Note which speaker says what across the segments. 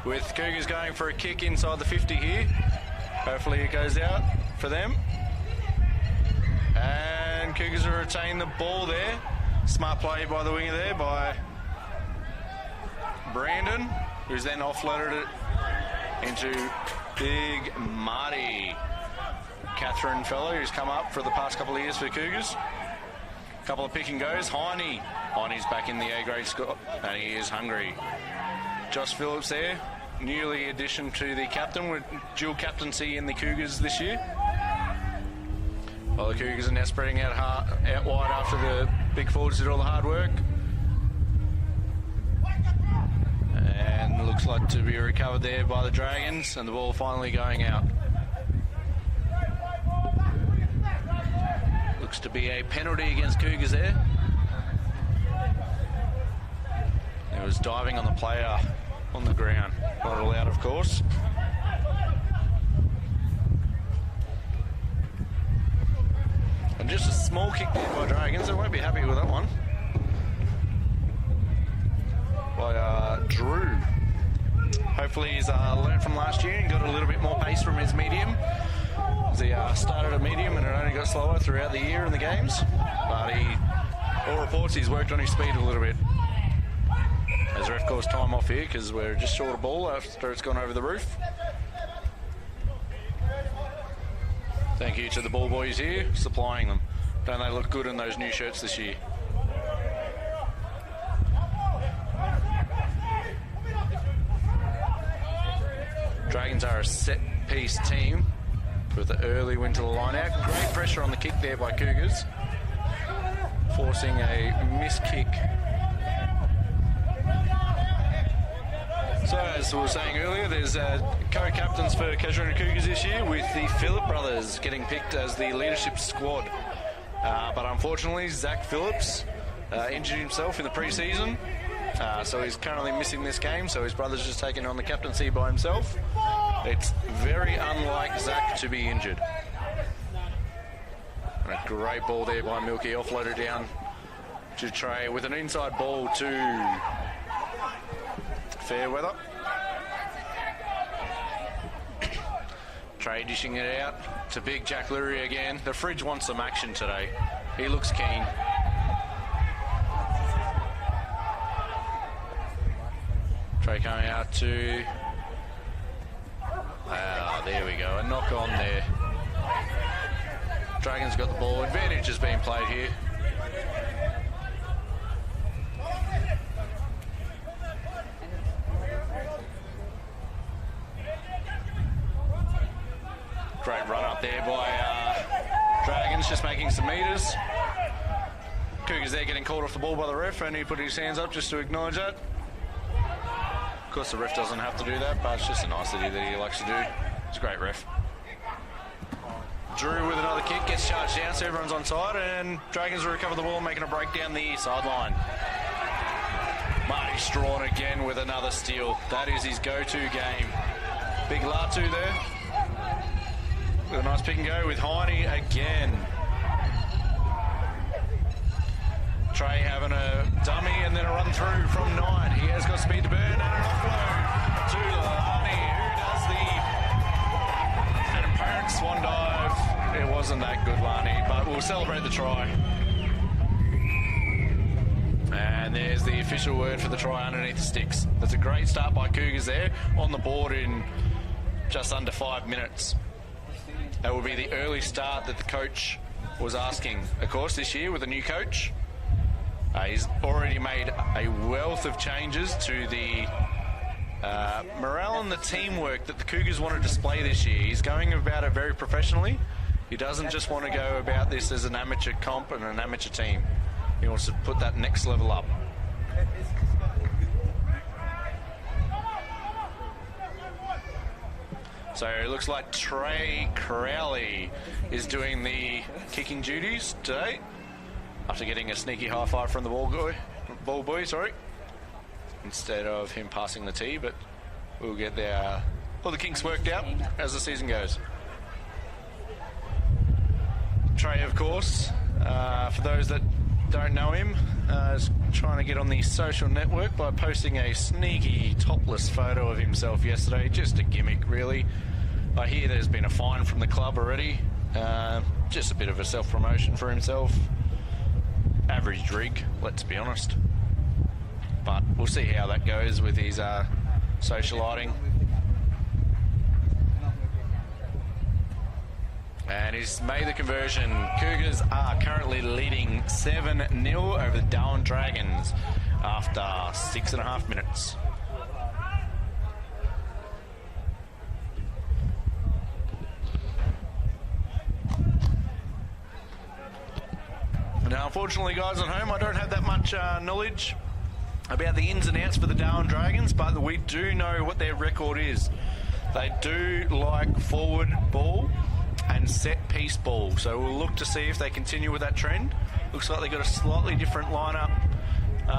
Speaker 1: With Cougars going for a kick inside the 50 here. Hopefully it goes out for them. And Cougars will retain the ball there. Smart play by the winger there by Brandon, who's then offloaded it into Big Marty. Catherine fellow who's come up for the past couple of years for the Cougars. Couple of pick and goes. Heine's back in the A-grade squad, and he is hungry. Josh Phillips there, newly addition to the captain with dual captaincy in the Cougars this year. Well, the Cougars are now spreading out wide after the big forwards did all the hard work. And looks like to be recovered there by the Dragons, and the ball finally going out. Looks to be a penalty against Cougars there. It was diving on the player on the ground. Not allowed, of course. And just a small kick there by Dragons. They won't be happy with that one. By Drew. Hopefully he's learned from last year and got a little bit more pace from his medium. He started at medium and it only got slower throughout the year in the games. But all reports he's worked on his speed a little bit. As ref calls time off here because we're just short of ball after it's gone over the roof. Thank you to the ball boys here, supplying them. Don't they look good in those new shirts this year? Dragons are a set-piece team with the early win to the line-out. Great pressure on the kick there by Cougars, forcing a missed kick. So, as we were saying earlier, there's co-captains for Casuarina Cougars this year, with the Phillip brothers getting picked as the leadership squad. But unfortunately, Zach Phillips injured himself in the pre-season, so he's currently missing this game, so his brother's just taking on the captaincy by himself. It's very unlike Zach to be injured. And a great ball there by Milky, offloaded down to Trey with an inside ball to Fairweather. Trey dishing it out to big Jack Lurie again. The fridge wants some action today. He looks keen. Trey coming out to... there we go, a knock on there. Dragons got the ball. Advantage is being played here. Great run up there by Dragons, just making some metres. Cougars there getting called off the ball by the ref, and he put his hands up just to acknowledge that. Of course, the ref doesn't have to do that, but it's just a nicety that he likes to do. It's a great ref. Drew with another kick, gets charged down, so everyone's on side, and Dragons will recover the ball, making a break down the sideline. Marty Strawn again with another steal. That is his go-to game. Big Latu there. With a nice pick and go with Heine again. Trey having a dummy and then a run through from Knight. He has got speed to burn and an offload to Lani, who does an apparent swan dive. It wasn't that good, Lani, but we'll celebrate the try. And there's the official word for the try underneath the sticks. That's a great start by Cougars there on the board in just under 5 minutes. That will be the early start that the coach was asking. Of course, this year with a new coach, he's already made a wealth of changes to the morale and the teamwork that the Cougars want to display this year. He's going about it very professionally. He doesn't just want to go about this as an amateur comp and an amateur team. He wants to put that next level up. So it looks like Trey Crowley is doing the kicking duties today after getting a sneaky high five from the ball boy, instead of him passing the tee, but we'll get all the kinks worked out as the season goes. Trey, of course, for those that don't know him, is trying to get on the social network by posting a sneaky topless photo of himself yesterday. Just a gimmick, really. I hear there's been a fine from the club already. Just a bit of a self-promotion for himself. Average rig, let's be honest. But we'll see how that goes with his socialising. And he's made the conversion. Cougars are currently leading 7-0 over the Darwin Dragons after 6.5 minutes. Now, unfortunately, guys at home, I don't have that much knowledge about the ins and outs for the Darwin Dragons, but we do know what their record is. They do like forward ball and set piece ball, so we'll look to see if they continue with that trend. Looks like they've got a slightly different lineup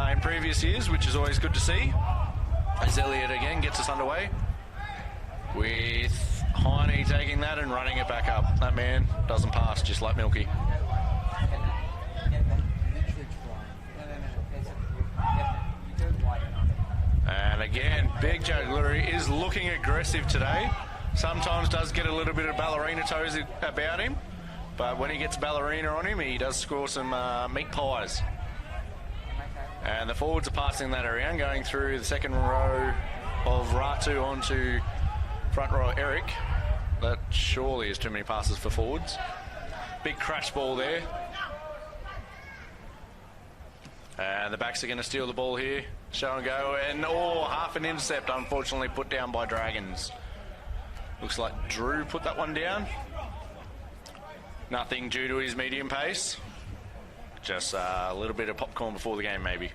Speaker 1: in previous years, which is always good to see. As Elliott again gets us underway with Heine taking that and running it back up. That man doesn't pass, just like Milky. And again, Big Joe Lurie is looking aggressive today. Sometimes does get a little bit of ballerina toes about him, but when he gets ballerina on him, he does score some meat pies. And the forwards are passing that around, going through the second row of Ratu onto front row Eric. That surely is too many passes for forwards. Big crash ball there. And the backs are going to steal the ball here. Show and go, and half an intercept, unfortunately put down by Dragons. Looks like Drew put that one down. Nothing due to his medium pace. Just a little bit of popcorn before the game, maybe.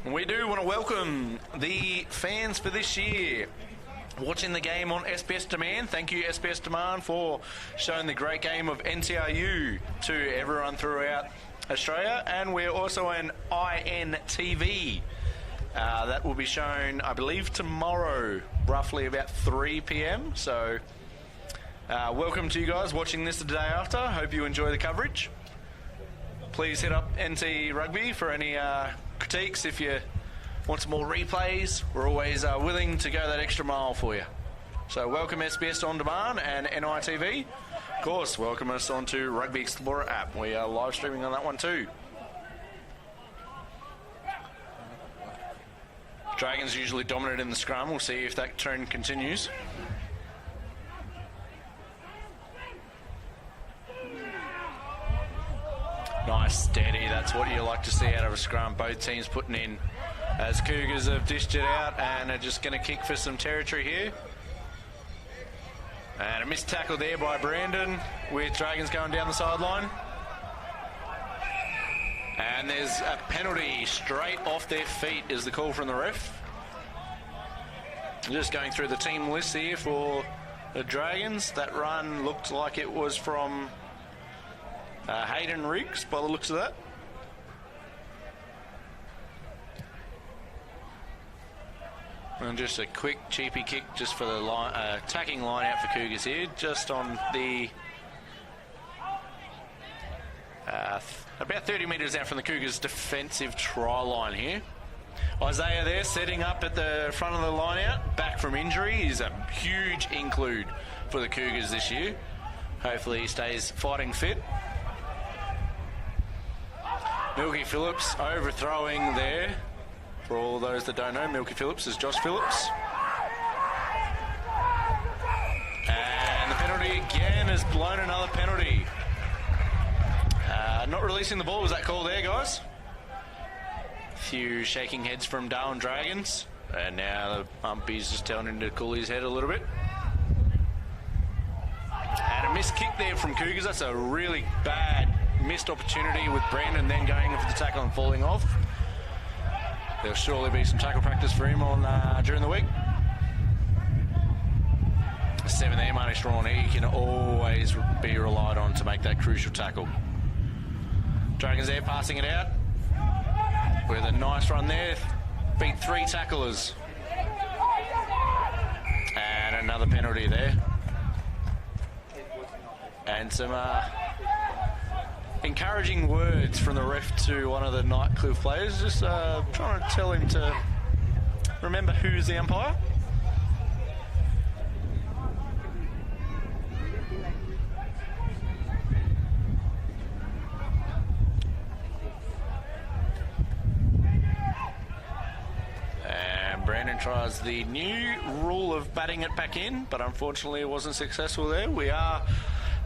Speaker 1: We do want to welcome the fans for this year watching the game on SBS Demand. Thank you, SBS Demand, for showing the great game of NTRU to everyone throughout Australia. And we're also on INTV. That will be shown, I believe, tomorrow, roughly about 3 p.m. So welcome to you guys watching this the day after. Hope you enjoy the coverage. Please hit up NT Rugby for any critiques. If you want some more replays, we're always willing to go that extra mile for you. So welcome SBS On Demand and NITV. Of course, welcome us onto Rugby Explorer app. We are live streaming on that one too. Dragons usually dominant in the scrum. We'll see if that trend continues. Nice, steady. That's what you like to see out of a scrum. Both teams putting in As Cougars have dished it out and are just going to kick for some territory here. And a missed tackle there by Brandon, with Dragons going down the sideline. And there's a penalty straight off their feet is the call from the ref. Just going through the team list here for the Dragons. That run looked like it was from Hayden Riggs by the looks of that. And just a quick cheapy kick just for the attacking line out for Cougars here, just on the about 30 metres out from the Cougars' defensive try line here. Isaiah there setting up at the front of the line out, back from injury. He's a huge include for the Cougars this year. Hopefully he stays fighting fit. Milky Phillips overthrowing there. For all those that don't know, Milky Phillips is Josh Phillips. And the penalty again has blown another penalty. Not releasing the ball, was that call there, guys? A few shaking heads from Darwin Dragons. And now the umpy's just telling him to cool his head a little bit. And a missed kick there from Cougars. That's a really bad missed opportunity with Brandon then going for the tackle and falling off. There'll surely be some tackle practice for him on during the week. 7 there, Marty Strawn. He can always be relied on to make that crucial tackle. Dragons there passing it out with a nice run there. Beat 3 tacklers. And another penalty there. And some encouraging words from the ref to one of the Nightcliff players, just trying to tell him to remember who's the umpire. And Brandon tries the new rule of batting it back in, but unfortunately it wasn't successful there. We are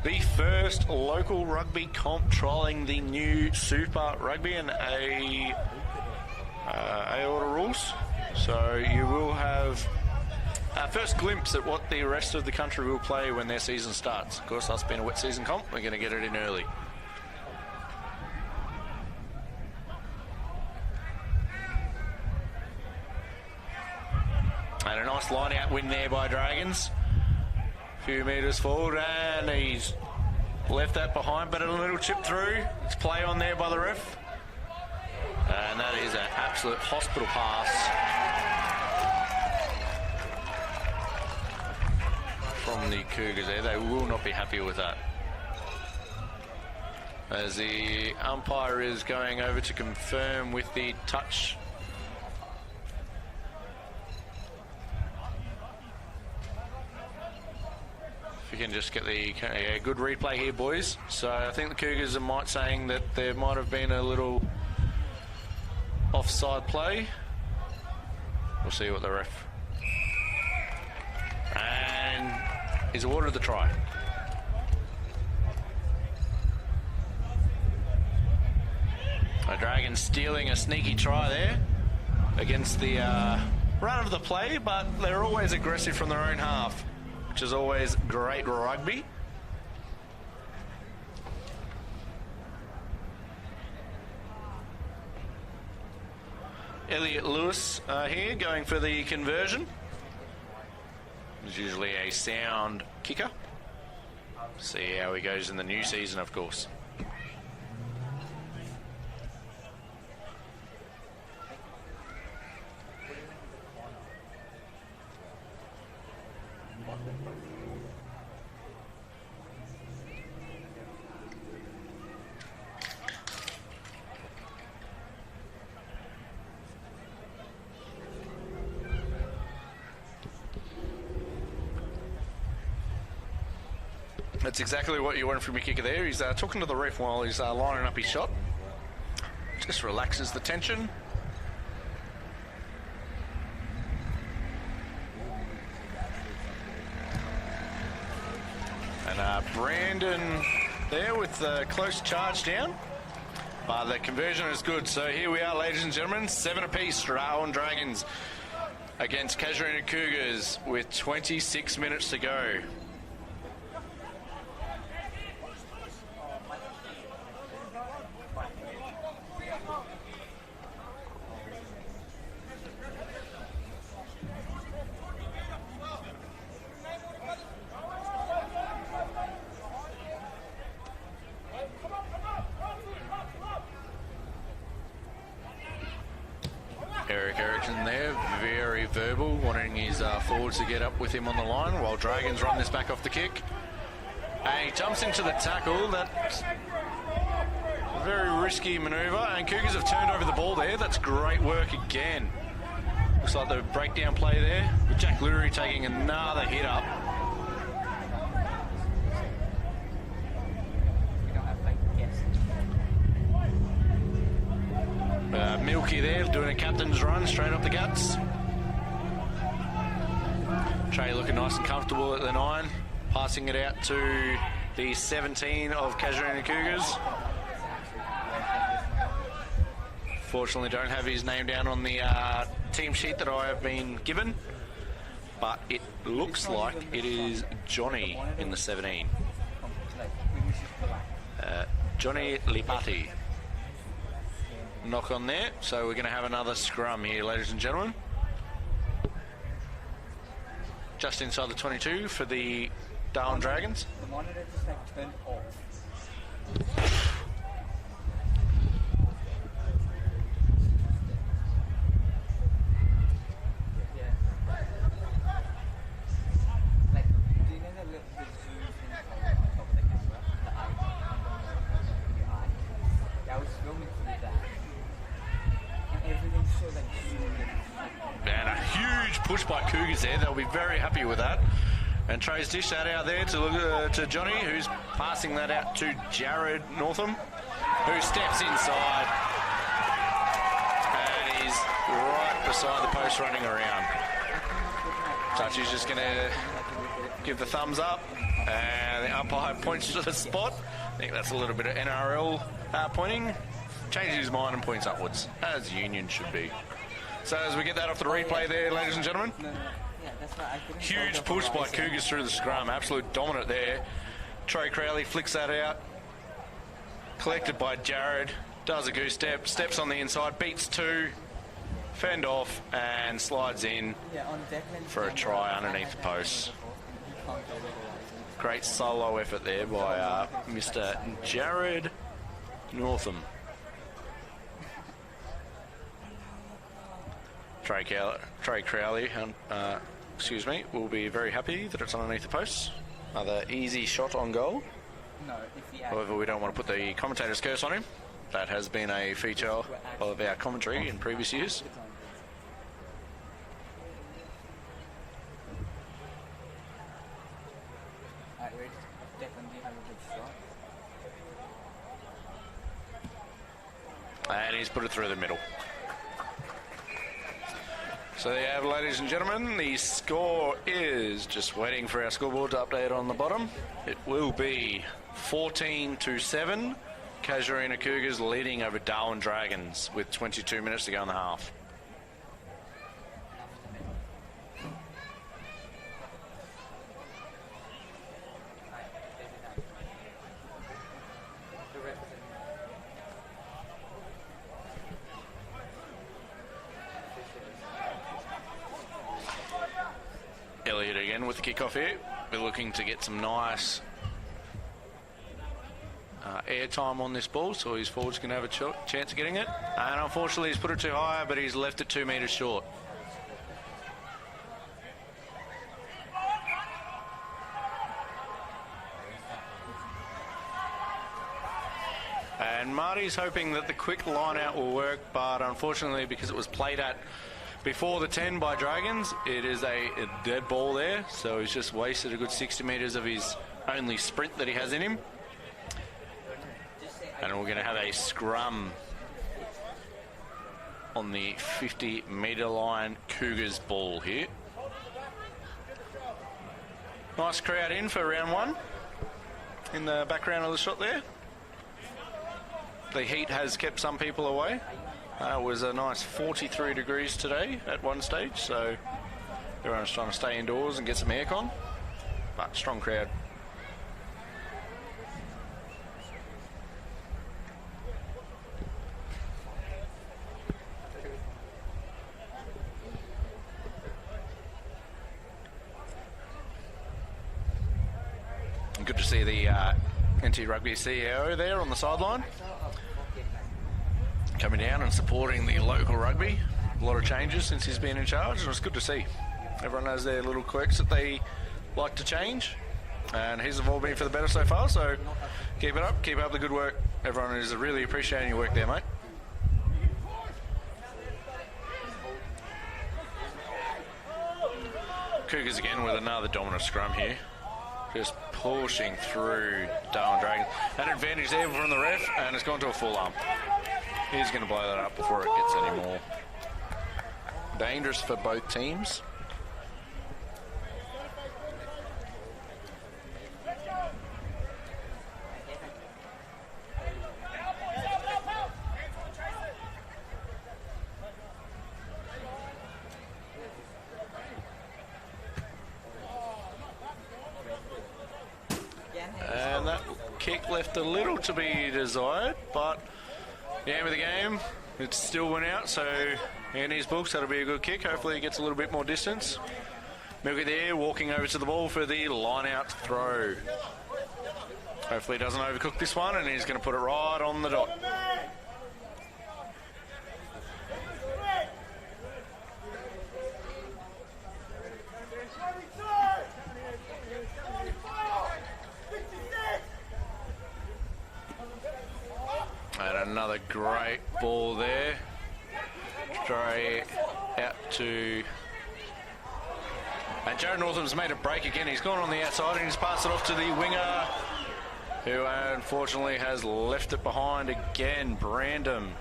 Speaker 1: the first local rugby comp trialling the new Super Rugby and A-Order rules. So you will have our first glimpse at what the rest of the country will play when their season starts. Of course, us being a wet season comp, we're going to get it in early. And a nice line-out win there by Dragons. Few metres forward, and he's left that behind, but a little chip through. It's play on there by the ref. And that is an absolute hospital pass from the Cougars there. They will not be happy with that. As the umpire is going over to confirm with the touch. We can just get the good replay here, boys. So I think the Cougars might saying that there might have been a little offside play. We'll see what the ref. And he's awarded the try. The Dragons stealing a sneaky try there against the run of the play, but they're always aggressive from their own half, which is always great rugby. Elliot Lewis here going for the conversion. He's usually a sound kicker. See how he goes in the new season, of course. That's exactly what you want from your kicker there. He's talking to the ref while he's lining up his shot. Just relaxes the tension. And Brandon there with the close charge down. But the conversion is good. So here we are, ladies and gentlemen, 7 apiece. Darwin Dragons against Casuarina Cougars with 26 minutes to go. Eric Erickson there, very verbal, wanting his forwards to get up with him on the line while Dragons run this back off the kick. And he jumps into the tackle. That's a very risky manoeuvre, and Cougars have turned over the ball there. That's great work again. Looks like the breakdown play there, with Jack Lurie taking another hit up. Milky there, doing a captain's run straight up the guts. Trey looking nice and comfortable at the 9, passing it out to the 17 of Casuarina Cougars. Fortunately, don't have his name down on the team sheet that I have been given, but it looks like it is Johnny in the 17. Johnny Lipati. Knock on there, so we're going to have another scrum here, ladies and gentlemen. Just inside the 22 for the Darwin Dragons.
Speaker 2: The monitor just like turned off. Like, do you know the zoom thing on top of the camera? The eye. Yeah, I was filming through that. Everything's so like zoomed in.
Speaker 1: And a huge push by Cougars there. They'll be very happy with that. And Trey's dish that out there to Johnny, who's passing that out to Jared Northam, who steps inside and he's right beside the post running around. Touchy's just going to give the thumbs up, and the umpire points to the spot. I think that's a little bit of NRL pointing. Changes his mind and points upwards, as Union should be. So as we get that off the replay there, ladies and gentlemen. Huge push by Cougars through the scrum. Absolute dominant there. Trey Crowley flicks that out. Collected by Jared. Does a goose step. Steps on the inside. Beats 2. Fend off and slides in for a try underneath the post. Great solo effort there by Mr. Jared Northam. Trey Crowley, will be very happy that it's underneath the post. Another easy shot on goal. However, we don't want to put the commentator's curse on him. That has been a feature of our commentary in previous years. And he's put it through the middle. So there you have, ladies and gentlemen, the score is, just waiting for our scoreboard to update on the bottom. It will be 14-7. Casuarina Cougars leading over Darwin Dragons with 22 minutes to go in the half. Elliott again with the kickoff here. We're looking to get some nice air time on this ball, so his forwards can have a chance of getting it. And unfortunately, he's put it too high, but he's left it 2 metres short. And Marty's hoping that the quick line out will work, but unfortunately, because it was played at before the 10 by Dragons, it is a dead ball there, so he's just wasted a good 60 metres of his only sprint that he has in him. And we're going to have a scrum on the 50-metre line, Cougars ball here. Nice crowd in for round 1 in the background of the shot there. the heat has kept some people away. It was a nice 43 degrees today at one stage, so everyone's trying to stay indoors and get some aircon. But strong crowd. And good to see the NT Rugby CEO there on the sideline, coming down and supporting the local rugby. A lot of changes since he's been in charge, and it's good to see. Everyone has their little quirks that they like to change, and his have all been for the better so far, so keep it up, keep up the good work. Everyone is really appreciating your work there, mate. Cougars again with another dominant scrum here. Just pushing through Darwin Dragons. An advantage there from the ref, and it's gone to a full arm. He's going to blow that up before it gets any more. Dangerous for both teams. And that kick left a little to be desired, but the aim of the game, it still went out, so in his books that'll be a good kick. Hopefully he gets a little bit more distance. Milky there, walking over to the ball for the line-out throw. Hopefully he doesn't overcook this one, and he's going to put it right on the dot. And another great ball there. Straight out to... And Jared Northam's made a break again. He's gone on the outside and he's passed it off to the winger, who unfortunately has left it behind again. Brandon,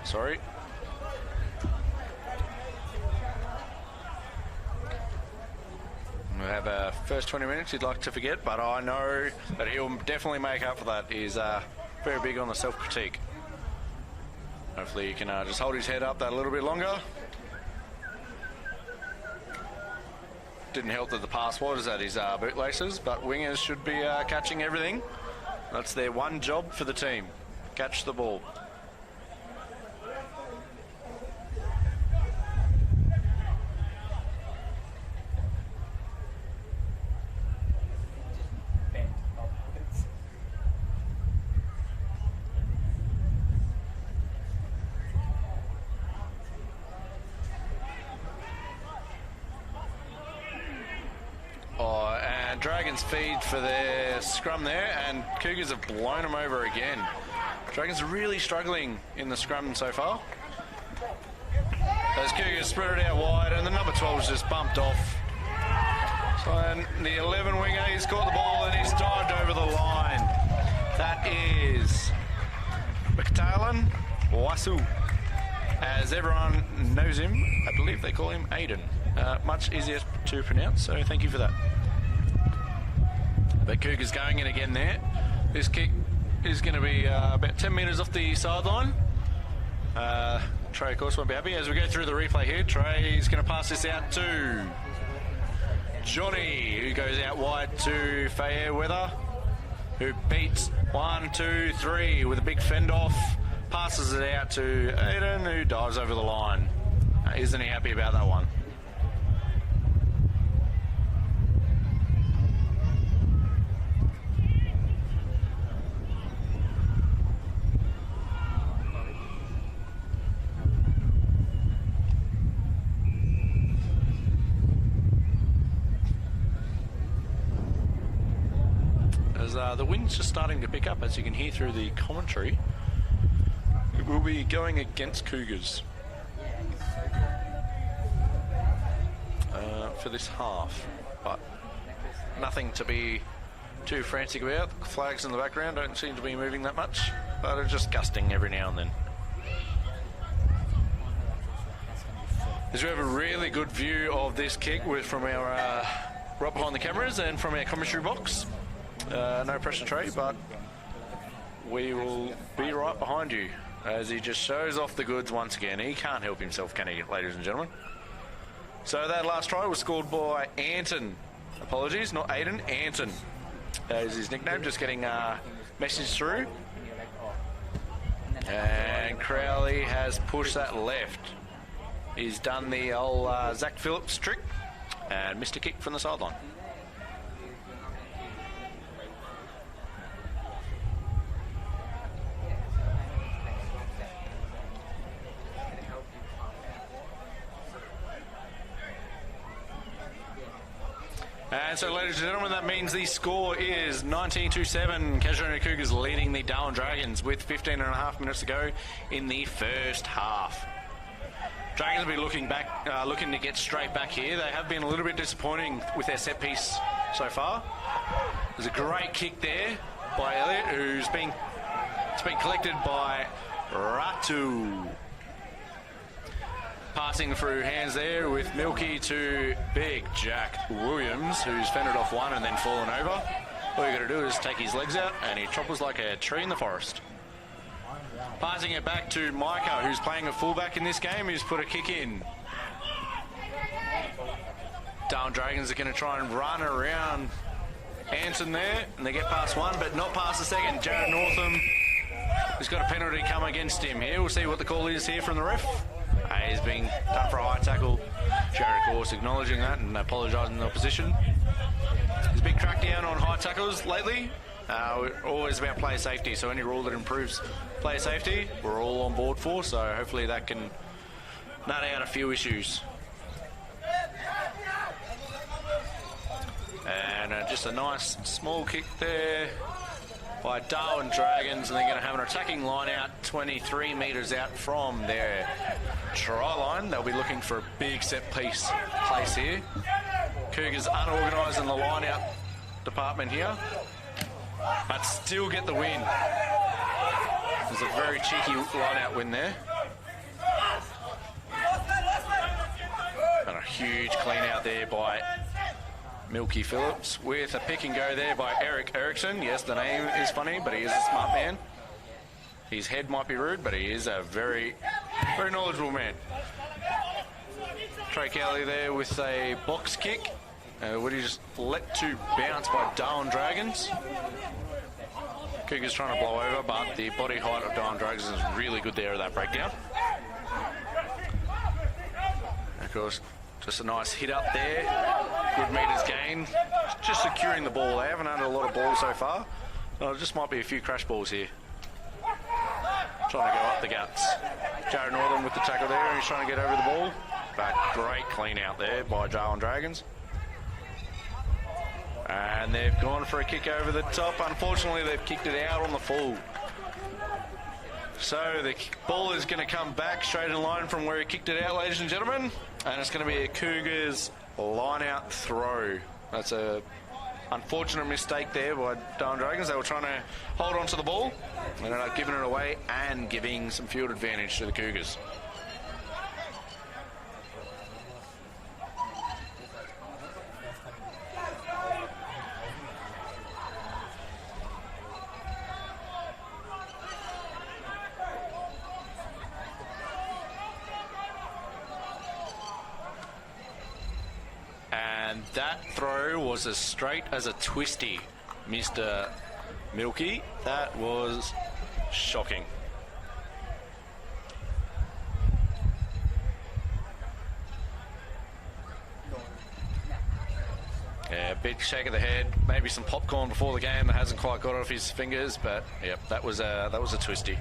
Speaker 1: sorry. We'll have a first 20 minutes he'd like to forget, but I know that he'll definitely make up for that. He's very big on the self-critique. Hopefully he can just hold his head up that a little bit longer. Didn't help that the pass was at his bootlaces, but wingers should be catching everything. That's their one job for the team. Catch the ball. Dragons feed for their scrum there, and Cougars have blown them over again. Dragons are really struggling in the scrum so far. Those Cougars spread it out wide, and the number 12's just bumped off. So and the 11 winger, he's caught the ball and he's dived over the line. That is Mkhitaryan Wasu. As everyone knows him, I believe they call him Aiden. Much easier to pronounce, so thank you for that. But Cougars going in again there. This kick is going to be about 10 metres off the sideline. Trey, of course, won't be happy. As we go through the replay here, Trey is going to pass this out to Johnny, who goes out wide to Fairweather, who beats 1, 2, 3 with a big fend off. Passes it out to Aiden, who dives over the line. Isn't he happy about that one? The wind's just starting to pick up, as you can hear through the commentary. It will be going against Cougars for this half, but nothing to be too frantic about. The flags in the background don't seem to be moving that much, but it's just gusting every now and then. As we have a really good view of this kick from our right behind the cameras and from our commentary box. No pressure, Trey, but we will be right behind you as he just shows off the goods once again. He can't help himself, can he, ladies and gentlemen? So that last try was scored by Anton. Apologies, not Aiden, Anton is his nickname. Just getting a message through. And Crowley has pushed that left. He's done the old Zach Phillips trick and missed a kick from the sideline. And so, ladies and gentlemen, that means the score is 19-7. Casuarina Cougars leading the Darwin Dragons with 15 and a half minutes to go in the first half. Dragons will be looking back, looking to get straight back here. They have been a little bit disappointing with their set piece so far. There's a great kick there by Elliott, it's been collected by Ratu. Passing through hands there with Milky to Big Jack Williams, who's fended off one and then fallen over. All you got to do is take his legs out and he choppers like a tree in the forest. Passing it back to Micah, who's playing a fullback in this game, who's put a kick in. Darwin Dragons are going to try and run around Anson there, and they get past one, but not past the second. Jared Northam has got a penalty come against him here. We'll see what the call is here from the ref. He's being done for a high tackle. Jared, of course, acknowledging that and apologising to the opposition. There's a big crackdown on high tackles lately. We're always about player safety, so any rule that improves player safety, we're all on board for, so hopefully that can nut out a few issues. And just a nice small kick there by Darwin Dragons, and they're going to have an attacking line out 23 metres out from their try line. They'll be looking for a big set piece place here. Cougars unorganised in the line out department here, but still get the win. There's a very cheeky line out win there. And a huge clean out there by Milky Phillips with a pick and go there by Eric Erickson. Yes, the name is funny, but he is a smart man. His head might be rude, but he is a very, very knowledgeable man. Trey Kelly there with a box kick. Would he just let to bounce by Darwin Dragons? Cougars trying to blow over, but the body height of Darwin Dragons is really good there at that breakdown. Of course, just a nice hit up there. Good metres gain. Just securing the ball. They haven't had a lot of balls so far. It just might be a few crash balls here. Trying to go up the guts. Jared Northern with the tackle there, and he's trying to get over the ball. But great clean out there by Darwin Dragons. And they've gone for a kick over the top. Unfortunately, they've kicked it out on the full. So the ball is going to come back straight in line from where he kicked it out, ladies and gentlemen. And it's going to be a Cougars line-out throw. That's a unfortunate mistake there by Darwin Dragons. They were trying to hold on to the ball. They ended up giving it away and giving some field advantage to the Cougars. And that throw was as straight as a twisty, Mr. Milky. That was shocking. Yeah, big shake of the head, maybe some popcorn before the game that hasn't quite got off his fingers, but yep, that was a twisty.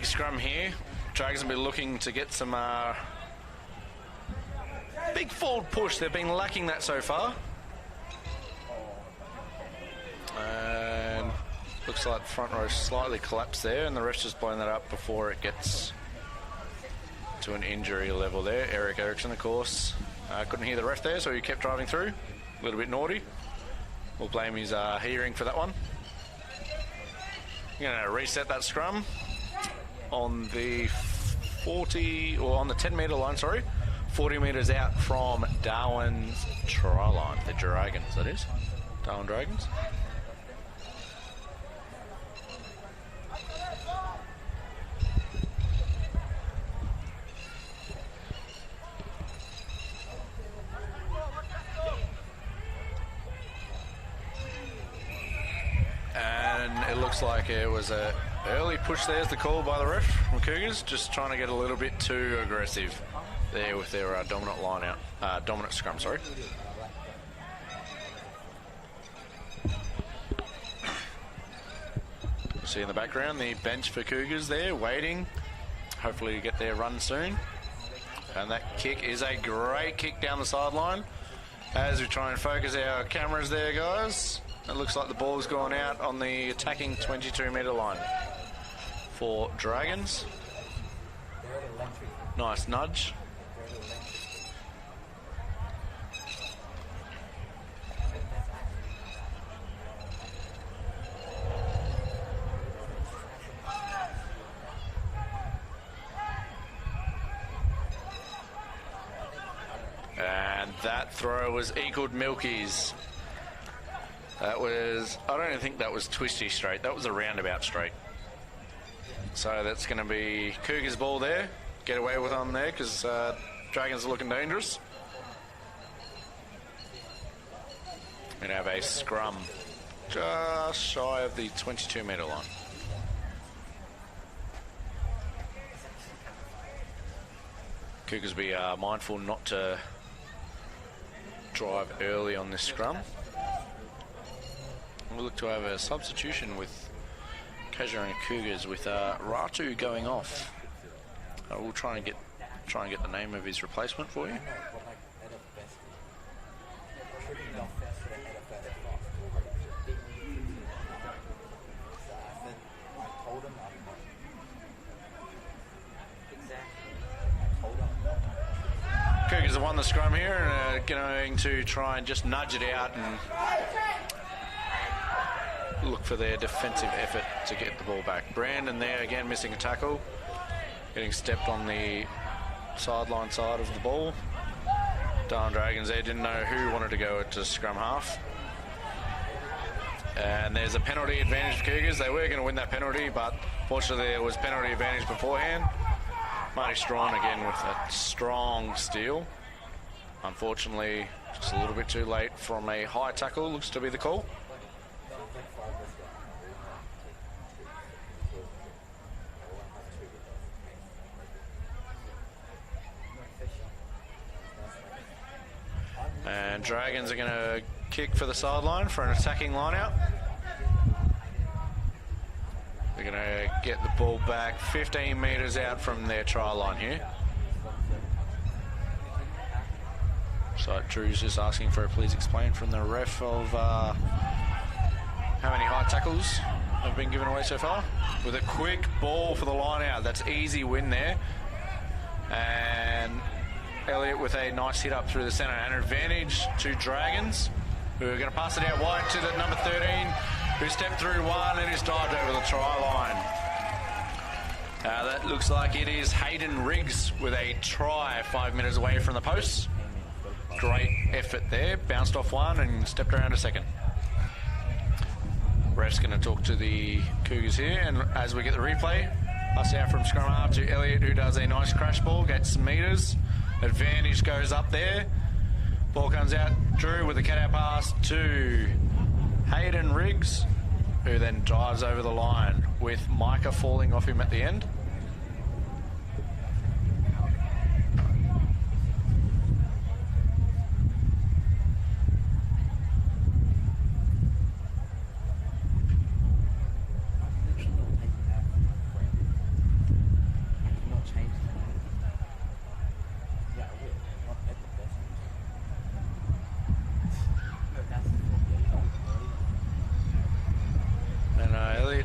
Speaker 1: big scrum here. Dragons will be looking to get some big forward push. They've been lacking that so far. And looks like the front row slightly collapsed there, and the ref's just blowing that up before it gets to an injury level there. Eric Erickson, of course, couldn't hear the ref there, so he kept driving through. A little bit naughty. We'll blame his hearing for that one. You're going to reset that scrum on the 40, or on the 10 metre line, sorry. 40 metres out from Darwin's try line. The Dragons, that is. Darwin Dragons. And it looks like it was a early push there, is the call by the ref from Cougars, just trying to get a little bit too aggressive there with their dominant line out, dominant scrum, sorry. You see in the background the bench for Cougars there, waiting, hopefully to get their run soon. And that kick is a great kick down the sideline. As we try and focus our cameras there, guys, it looks like the ball's gone out on the attacking 22 metre line for Dragons. Nice nudge. And that throw was equaled Milky's. That was, I don't even think that was twisty straight. That was a roundabout straight. So that's going to be Cougars' ball there. Get away with on there because Dragons are looking dangerous. And have a scrum just shy of the 22 metre line. Cougars be mindful not to drive early on this scrum. We'll look to have a substitution with Casuarina Cougars with Ratu going off. We'll try and get the name of his replacement for you. Cougars have won the scrum here and are going to try and just nudge it out and look for their defensive effort to get the ball back. Brandon there again missing a tackle, getting stepped on the sideline side of the ball. Darwin Dragons there didn't know who wanted to go to scrum half. And there's a penalty advantage for Cougars. They were going to win that penalty, but fortunately there was penalty advantage beforehand. Marty Strawn again with a strong steal. Unfortunately, just a little bit too late from a high tackle, looks to be the call. And Dragons are going to kick for the sideline for an attacking line out. They're going to get the ball back 15 metres out from their try line here. So Drew's just asking for a please explain from the ref of how many high tackles have been given away so far. With a quick ball for the line out. That's easy win there. And Elliott with a nice hit up through the centre. An advantage to Dragons, who are going to pass it out wide to the number 13, who stepped through one and is dived over the try line. That looks like it is Hayden Riggs with a try 5 metres away from the posts. Great effort there. Bounced off one and stepped around a second. Ref's going to talk to the Cougars here, and as we get the replay, pass out from scrum half to Elliott, who does a nice crash ball, gets some metres. Advantage goes up there. Ball comes out. Drew with a cut-out pass to Hayden Riggs, who then dives over the line with Micah falling off him at the end.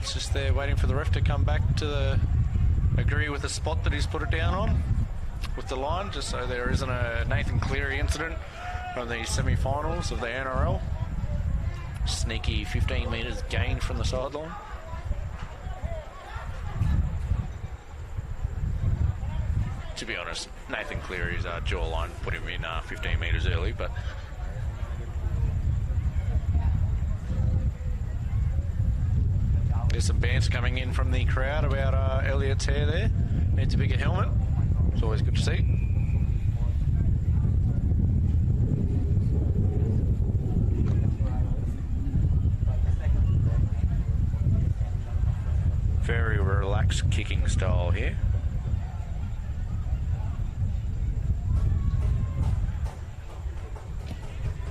Speaker 1: It's just there waiting for the ref to come back to agree with the spot that he's put it down on with the line, just so there isn't a Nathan Cleary incident from the semi-finals of the NRL. Sneaky 15 metres gained from the sideline. To be honest, Nathan Cleary's jawline put him in 15 metres early, but there's some banter coming in from the crowd about Elliott's hair there. Needs a bigger helmet. It's always good to see. Very relaxed kicking style here.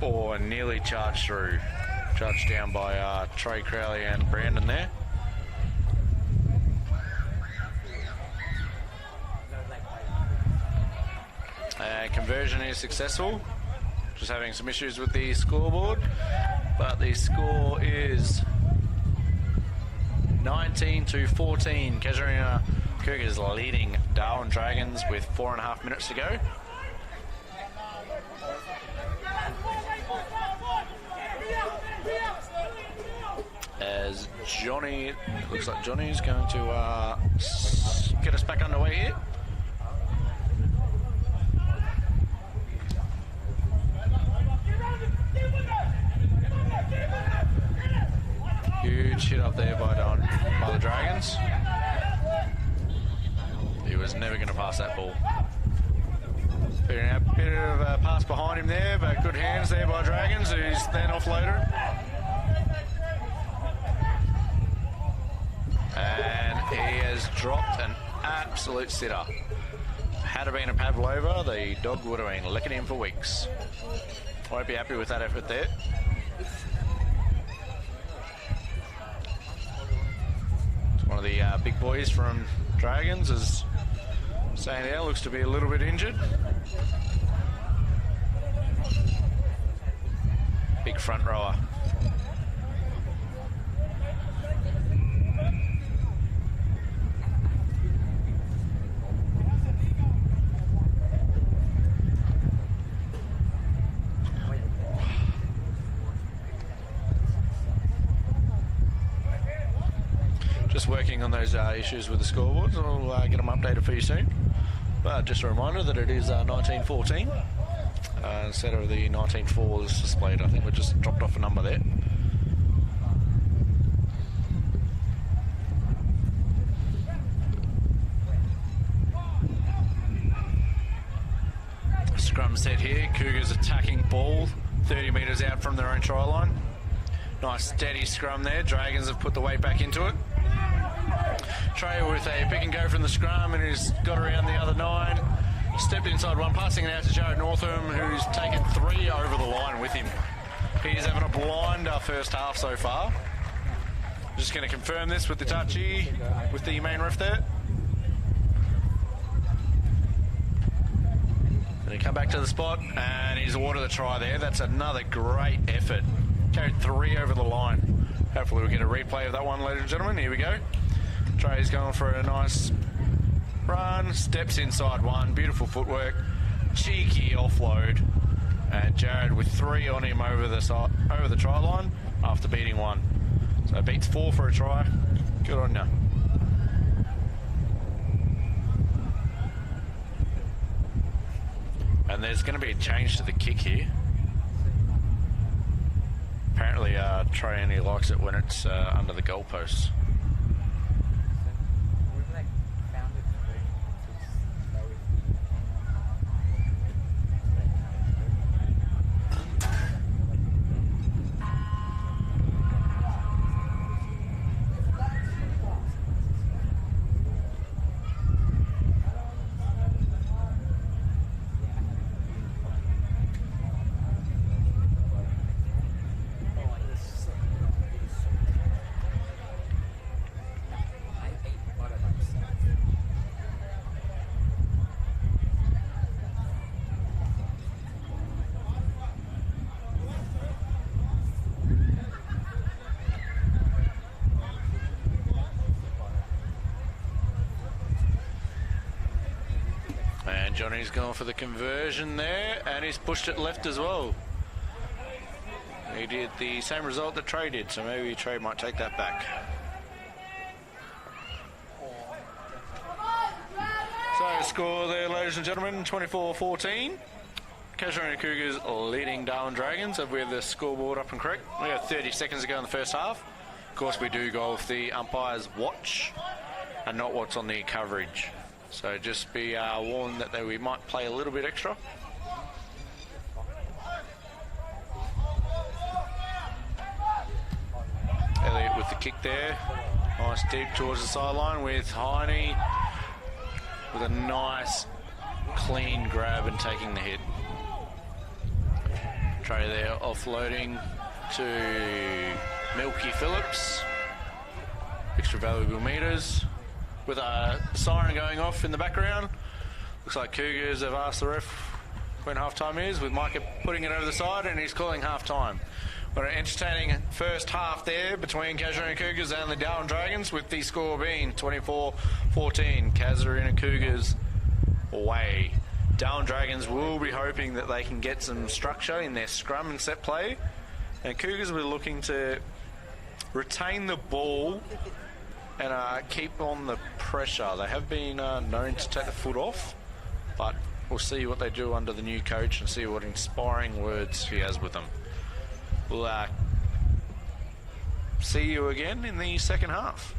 Speaker 1: Oh, nearly charged through. Charged down by Trey Crowley and Brandon there. Conversion is successful. Just having some issues with the scoreboard. But the score is 19-14. Casuarina Cougars leading Darwin Dragons with 4.5 minutes to go. As Johnny, looks like Johnny's going to get us back underway here. Huge hit up there by the Dragons. He was never going to pass that ball. Bit of a pass behind him there, but good hands there by Dragons, who's then offloaded. And he has dropped an absolute sitter. Had it been a Pavlova, the dog would have been licking him for weeks. Won't be happy with that effort there. One of the big boys from Dragons is saying now looks to be a little bit injured. Big front rower. Just working on those issues with the scoreboards. I'll get them updated for you soon. But just a reminder that it is 1914 instead of the 19-4 displayed. I think we just dropped off a number there. Scrum set here. Cougars attacking ball 30 metres out from their own try line. Nice steady scrum there. Dragons have put the weight back into it. Trey with a pick and go from the scrum, and he's got around the other 9. Stepped inside one, passing it out to Jared Northam, who's taken 3 over the line with him. He's having a blinder first half so far. Just going to confirm this with the touchy, with the main ref there. And he come back to the spot, and he's awarded the try there. That's another great effort. Carried 3 over the line. Hopefully we'll get a replay of that one, ladies and gentlemen. Here we go. Trey's going for a nice run, steps inside one, beautiful footwork, cheeky offload, and Jared with 3 on him over the try line after beating 1. So beats 4 for a try. Good on ya. And there's going to be a change to the kick here. Apparently Trey only likes it when it's under the goalposts. And Johnny's gone for the conversion there, and he's pushed it left as well. He did the same result that Trey did, so maybe Trey might take that back. So score there, ladies and gentlemen, 24-14. Casuarina Cougars leading Darwin Dragons. Have we have the scoreboard up and correct? We got 30 seconds to go in the first half. Of course, we do go off the umpire's watch and not what's on the coverage. So just be warned that we might play a little bit extra. Elliott with the kick there. Nice deep towards the sideline with Heine with a nice clean grab and taking the hit. Trey there offloading to Milky Phillips. Extra valuable metres. With a siren going off in the background. Looks like Cougars have asked the ref when half-time is, with Micah putting it over the side, and he's calling half-time. What an entertaining first half there between Casuarina Cougars and the Darwin Dragons, with the score being 24-14. Casuarina Cougars away. Darwin Dragons will be hoping that they can get some structure in their scrum and set play, and Cougars will be looking to retain the ball and keep on the pressure. They have been known to take the foot off, but we'll see what they do under the new coach and see what inspiring words he has with them. We'll see you again in the second half.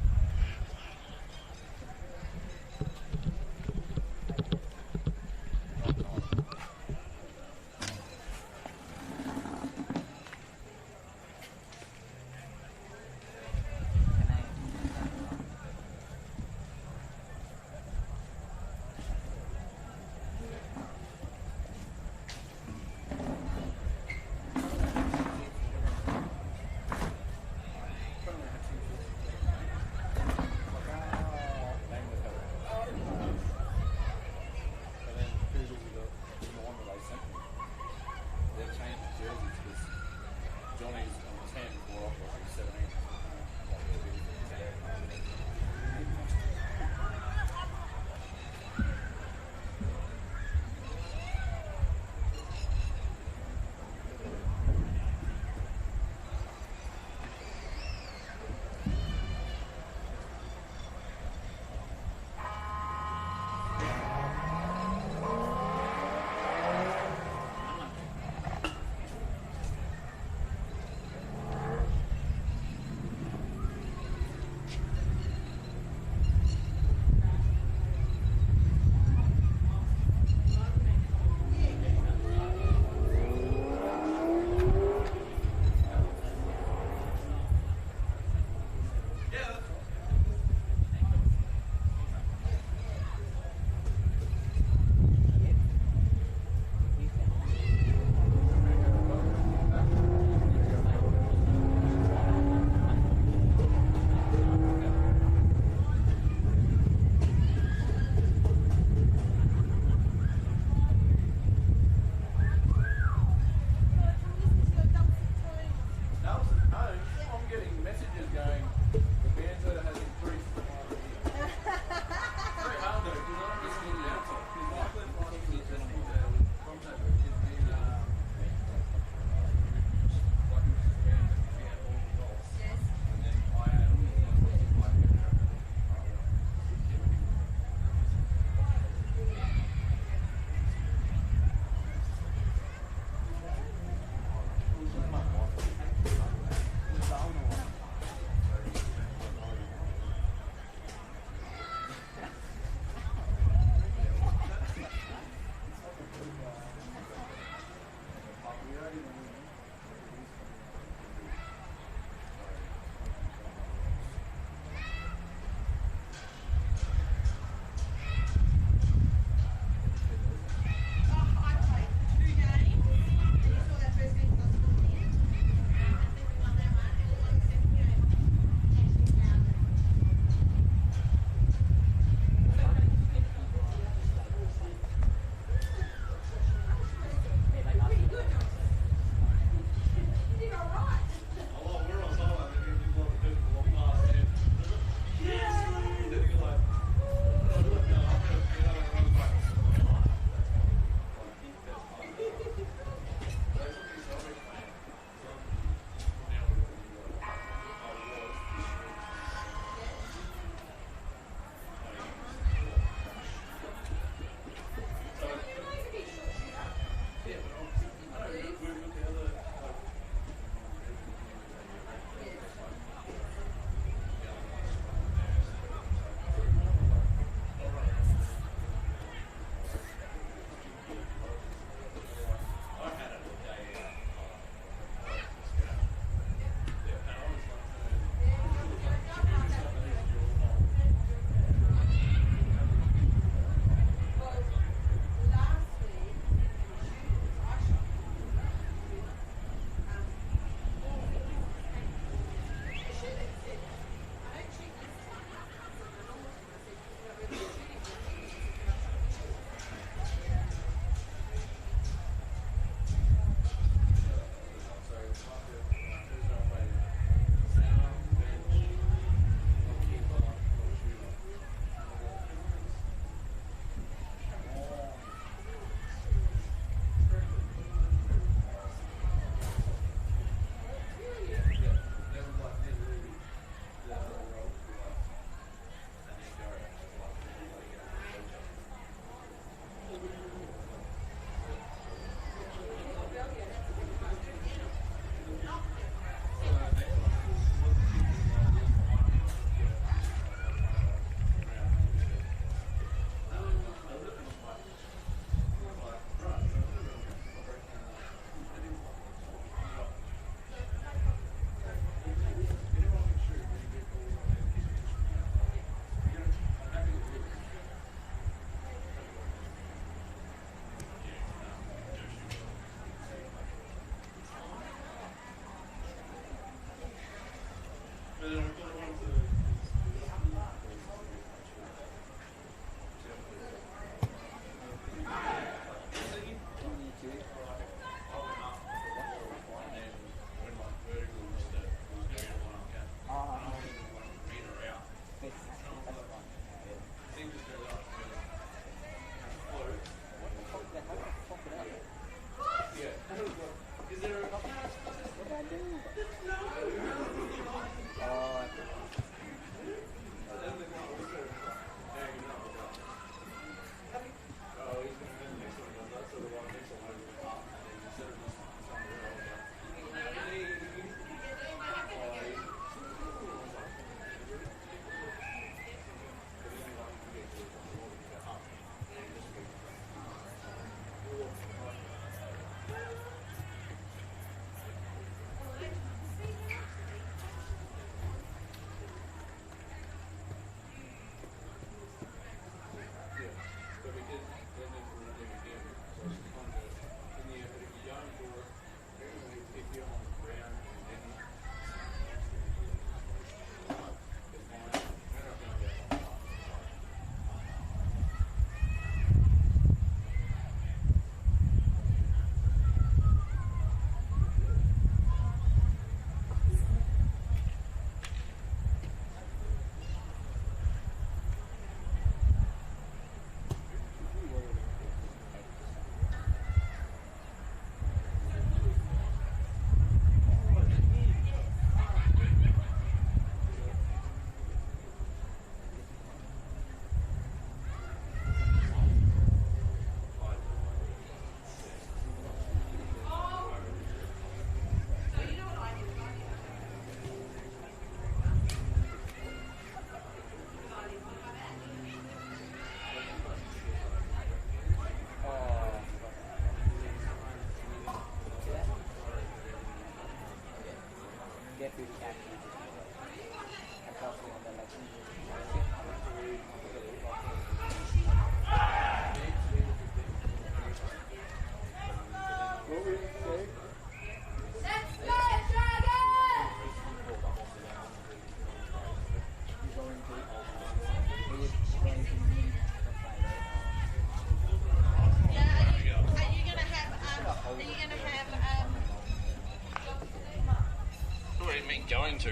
Speaker 1: going to.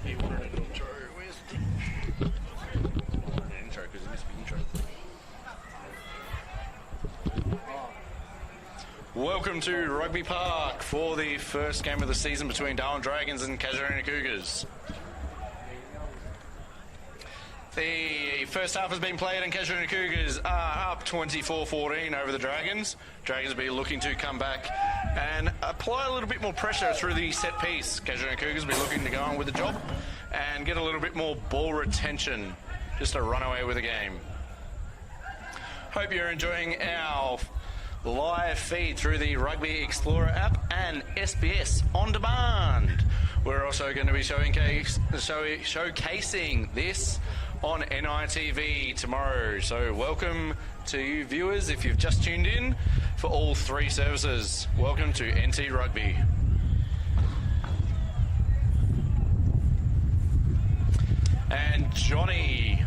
Speaker 1: He wanted an intro. Where's an intro? Because it missed the intro. Welcome to Rugby Park for the first game of the season between Darwin Dragons and Casuarina Cougars. The first half has been played and Casuarina Cougars are up 24-14 over the Dragons. Dragons will be looking to come back and apply a little bit more pressure through the set piece. Casuarina Cougars will be looking to go on with the job and get a little bit more ball retention just to run away with the game. Hope you're enjoying our live feed through the Rugby Explorer app and SBS On Demand. We're also going to be showcasing this on NITV tomorrow. So welcome to you viewers if you've just tuned in for all three services. Welcome to NT Rugby. And Johnny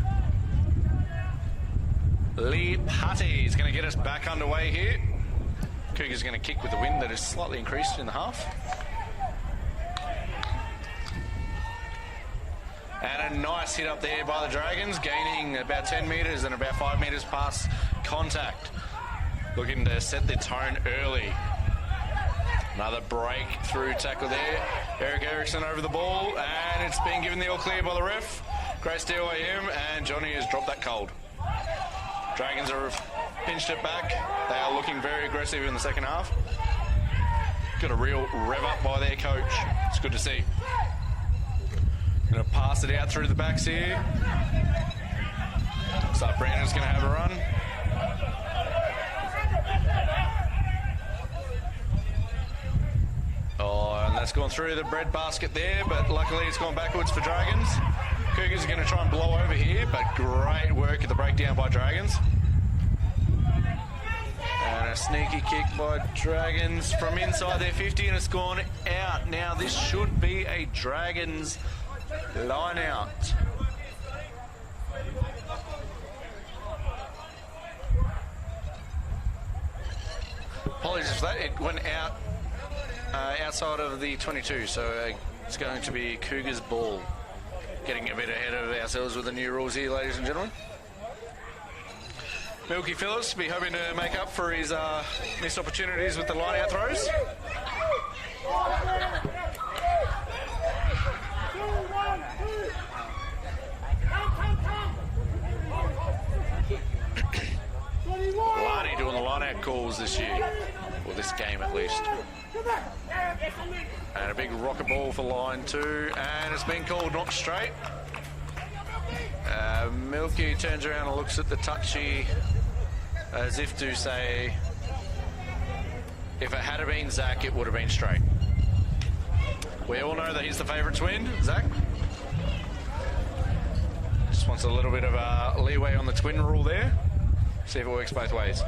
Speaker 1: Lee Putty is going to get us back underway here. Cougars are going to kick with the wind that is slightly increased in the half. And a nice hit up there by the Dragons, gaining about 10 metres and about 5 metres past contact. Looking to set the tone early. Another breakthrough tackle there. Eric Erickson over the ball, and it's been given the all clear by the ref. Great steal by him, and Johnny has dropped that cold. Dragons have pinched it back. They are looking very aggressive in the second half. Got a real rev up by their coach. It's good to see. Going to pass it out through the backs here. Looks like Brandon's going to have a run. Oh, and that's gone through the bread basket there, but luckily it's gone backwards for Dragons. Cougars are going to try and blow over here, but great work at the breakdown by Dragons. And a sneaky kick by Dragons from inside their 50, and it's gone out. Now this should be a Dragons line out. Apologies for that. It went out outside of the 22, so it's going to be Cougars ball. Getting a bit ahead of ourselves with the new rules here, ladies and gentlemen. Milky Phillips will be hoping to make up for his missed opportunities with the line out throws. Lani doing the line out calls this year, or this game at least. And a big rocket ball for line 2, and it's been called knock straight. Milky turns around and looks at the touchy as if to say, if it had been Zach, it would have been straight. We all know that he's the favourite twin, Zach. Just wants a little bit of leeway on the twin rule there. See if it works both ways.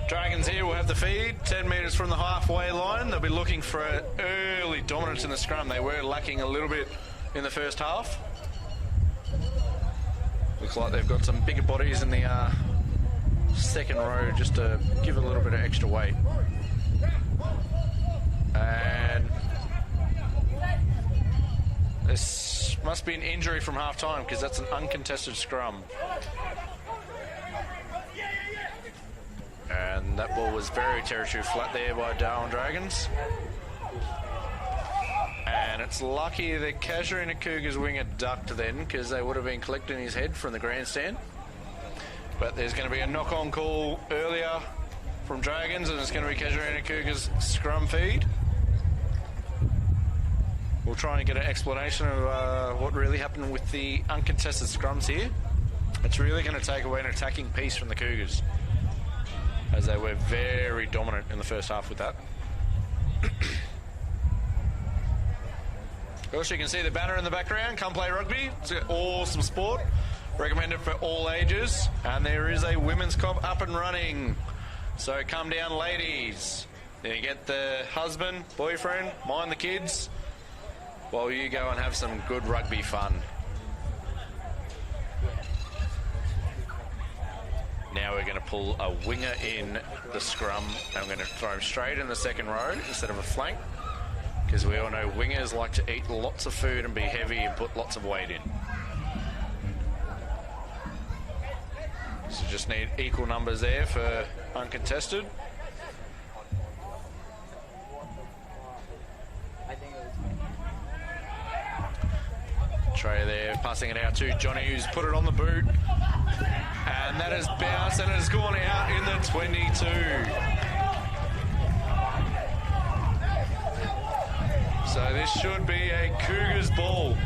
Speaker 1: Dragons here will have the feed, 10 metres from the halfway line. They'll be looking for an early dominance in the scrum. They were lacking a little bit in the first half. Looks like they've got some bigger bodies in the second row just to give a little bit of extra weight. And this must be an injury from half time because that's an uncontested scrum. And that ball was very territory flat there by Darwin Dragons. And it's lucky that Casuarina Cougars winger ducked then because they would have been collecting his head from the grandstand. But there's going to be a knock-on call earlier from Dragons, and it's going to be Casuarina Cougars scrum feed. We'll try and get an explanation of what really happened with the uncontested scrums here. It's really going to take away an attacking piece from the Cougars, as they were very dominant in the first half with that. Of course, you can see the banner in the background. Come play rugby. It's an awesome sport. recommended for all ages, and there is a women's comp up and running. So come down, ladies. Then you get the husband, boyfriend, mind the kids, while you go and have some good rugby fun. Now we're going to pull a winger in the scrum. I'm going to throw him straight in the second row instead of a flank, because we all know wingers like to eat lots of food and be heavy and put lots of weight in. So just need equal numbers there for uncontested. Trey there, passing it out to Johnny, who's put it on the boot. And that has bounced and has gone out in the 22. So this should be a Cougars ball.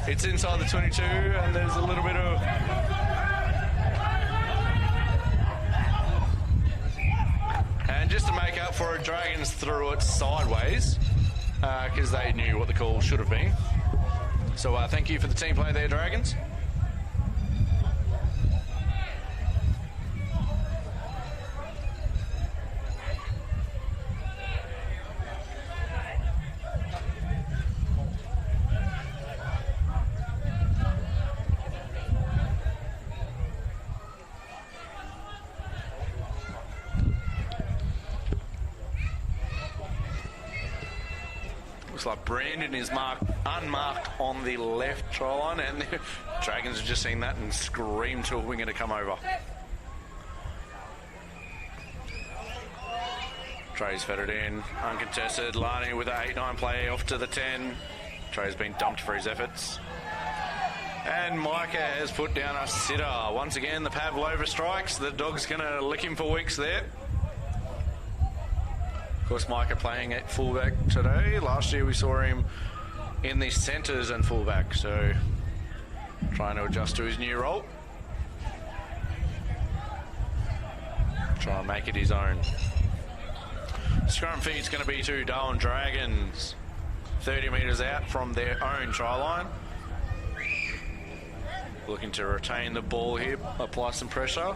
Speaker 1: It's inside the 22 and there's a little bit of... And just to make up for it, Dragons threw it sideways because they knew what the call should have been. So thank you for the team play there, Dragons. Looks like Brandon is unmarked on the left try line, and the Dragons have just seen that and screamed to a winger to come over. Trey's fed it in, uncontested. Lani with an 8-9 play off to the 10. Trey's been dumped for his efforts. And Micah has put down a sitter. Once again, the Pavlova strikes. The dog's going to lick him for weeks there. Of course, Micah playing at fullback today. Last year we saw him in the centres and fullback, so trying to adjust to his new role. Try and make it his own. Scrum feed's going to be to Darwin Dragons. 30 metres out from their own try line. Looking to retain the ball here, apply some pressure.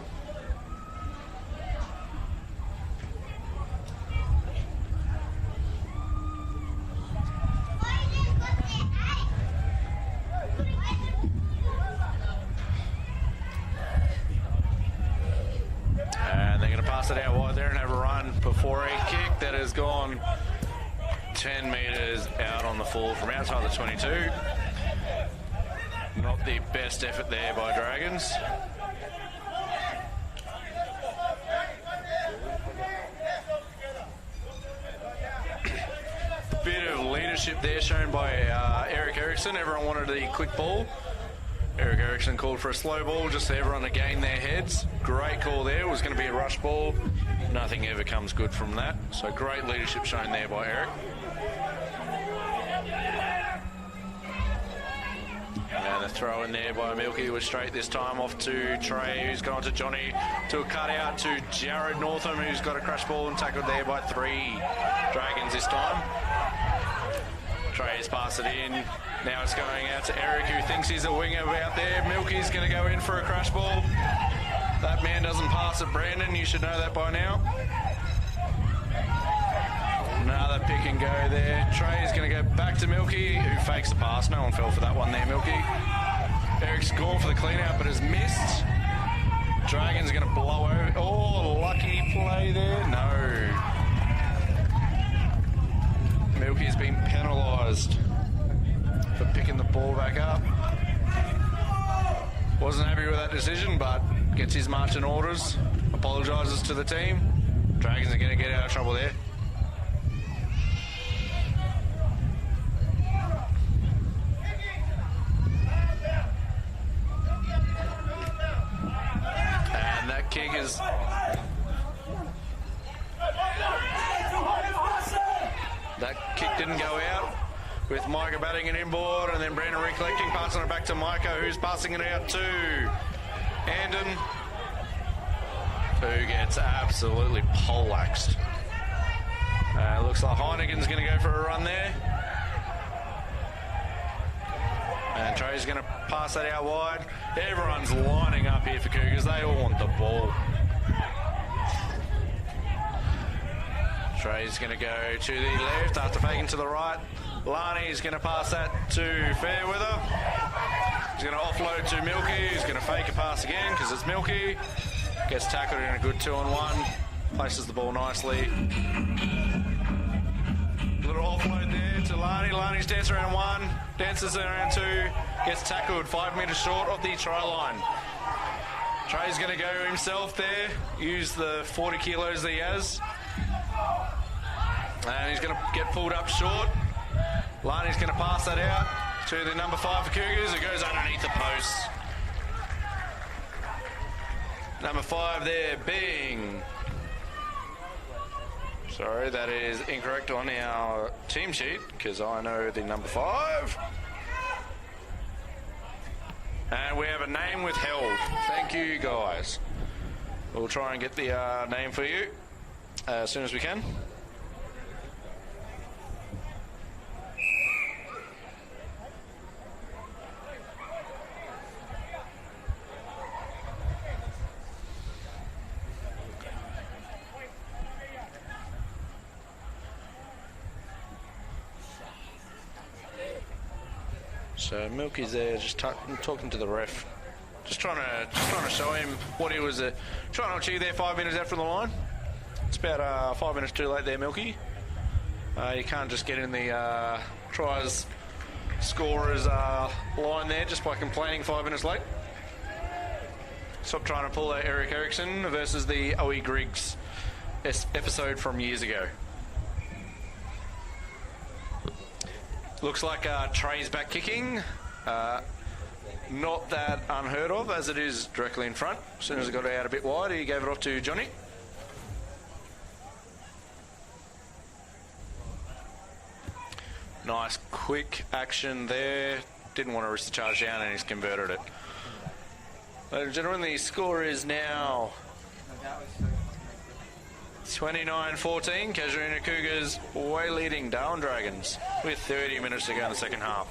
Speaker 1: It out wide there and have a run before a kick that has gone 10 metres out on the full from outside the 22. Not the best effort there by Dragons. Bit of leadership there shown by Eric Erickson. Everyone wanted the quick ball. Eric Erickson called for a slow ball just so everyone to gain their heads. Great call there. It was going to be a rush ball. Nothing ever comes good from that. So great leadership shown there by Eric. And the throw in there by Milky was straight this time off to Trey, who's gone to Johnny, to a cutout to Jared Northam, who's got a crash ball and tackled there by 3 Dragons this time. Trey's passed it in. Now it's going out to Eric, who thinks he's a winger out there. Milky's going to go in for a crash ball. That man doesn't pass it, Brandon. You should know that by now. Another pick and go there. Trey's going to go back to Milky, who fakes the pass. No one fell for that one there, Milky. Eric's gone for the clean out, but has missed. Dragons are going to blow over. Oh, lucky play there. No. Milky's been penalised for picking the ball back up. Wasn't happy with that decision, but gets his marching orders, apologises to the team. Dragons are going to get out of trouble there. And that kick is... That kick didn't go out, with Micah batting it inboard, and then Brandon recollecting, passing it back to Micah, who's passing it out to Andon. who gets absolutely poleaxed. Looks like Heineken's going to go for a run there. And Trey's going to pass that out wide. Everyone's lining up here for Cougars. They all want the ball. Trey's going to go to the left after faking to the right. Larney's going to pass that to Fairweather. He's going to offload to Milky. He's going to fake a pass again because it's Milky. Gets tackled in a good 2-on-1. Places the ball nicely. Little offload there to Larney. Larney's dancing around 1. Dances around 2. Gets tackled 5 metres short of the try line. Trey's going to go himself there. Use the 40 kilos that he has. And he's going to get pulled up short. Larney's going to pass that out to the number 5 for Cougars. It goes underneath the post. Number 5 there, Bing. Sorry, that is incorrect on our team sheet because I know the number 5. And we have a name withheld. Thank you, guys. We'll try and get the name for you as soon as we can. So Milky's there, just talking to the ref, just trying to show him what he was trying to achieve there 5 minutes out from the line. It's about 5 minutes too late there, Milky. You can't just get in the tries scorers line there just by complaining 5 minutes late. Stop trying to pull that Eric Erickson versus the Owie Griggs episode from years ago. Looks like Trey's back kicking. Not that unheard of, as it is directly in front. As soon as it got out a bit wide, he gave it off to Johnny. Nice quick action there. Didn't want to risk the charge down, and he's converted it. Ladies and gentlemen, the score is now 29-14, Casuarina Cougars way leading Darwin Dragons with 30 minutes to go in the second half.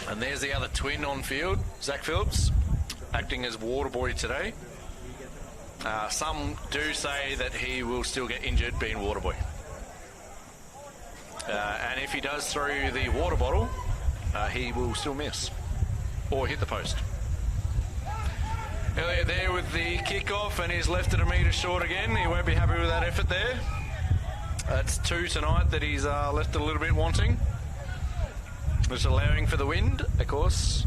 Speaker 1: And there's the other twin on field, Zach Phillips, acting as water boy today. Some do say that he will still get injured being water boy. And if he does throw the water bottle, he will still miss or hit the post. Elliott there with the kickoff, and he's left it a metre short again. He won't be happy with that effort there. That's 2 tonight that he's left it a little bit wanting. Just allowing for the wind, of course.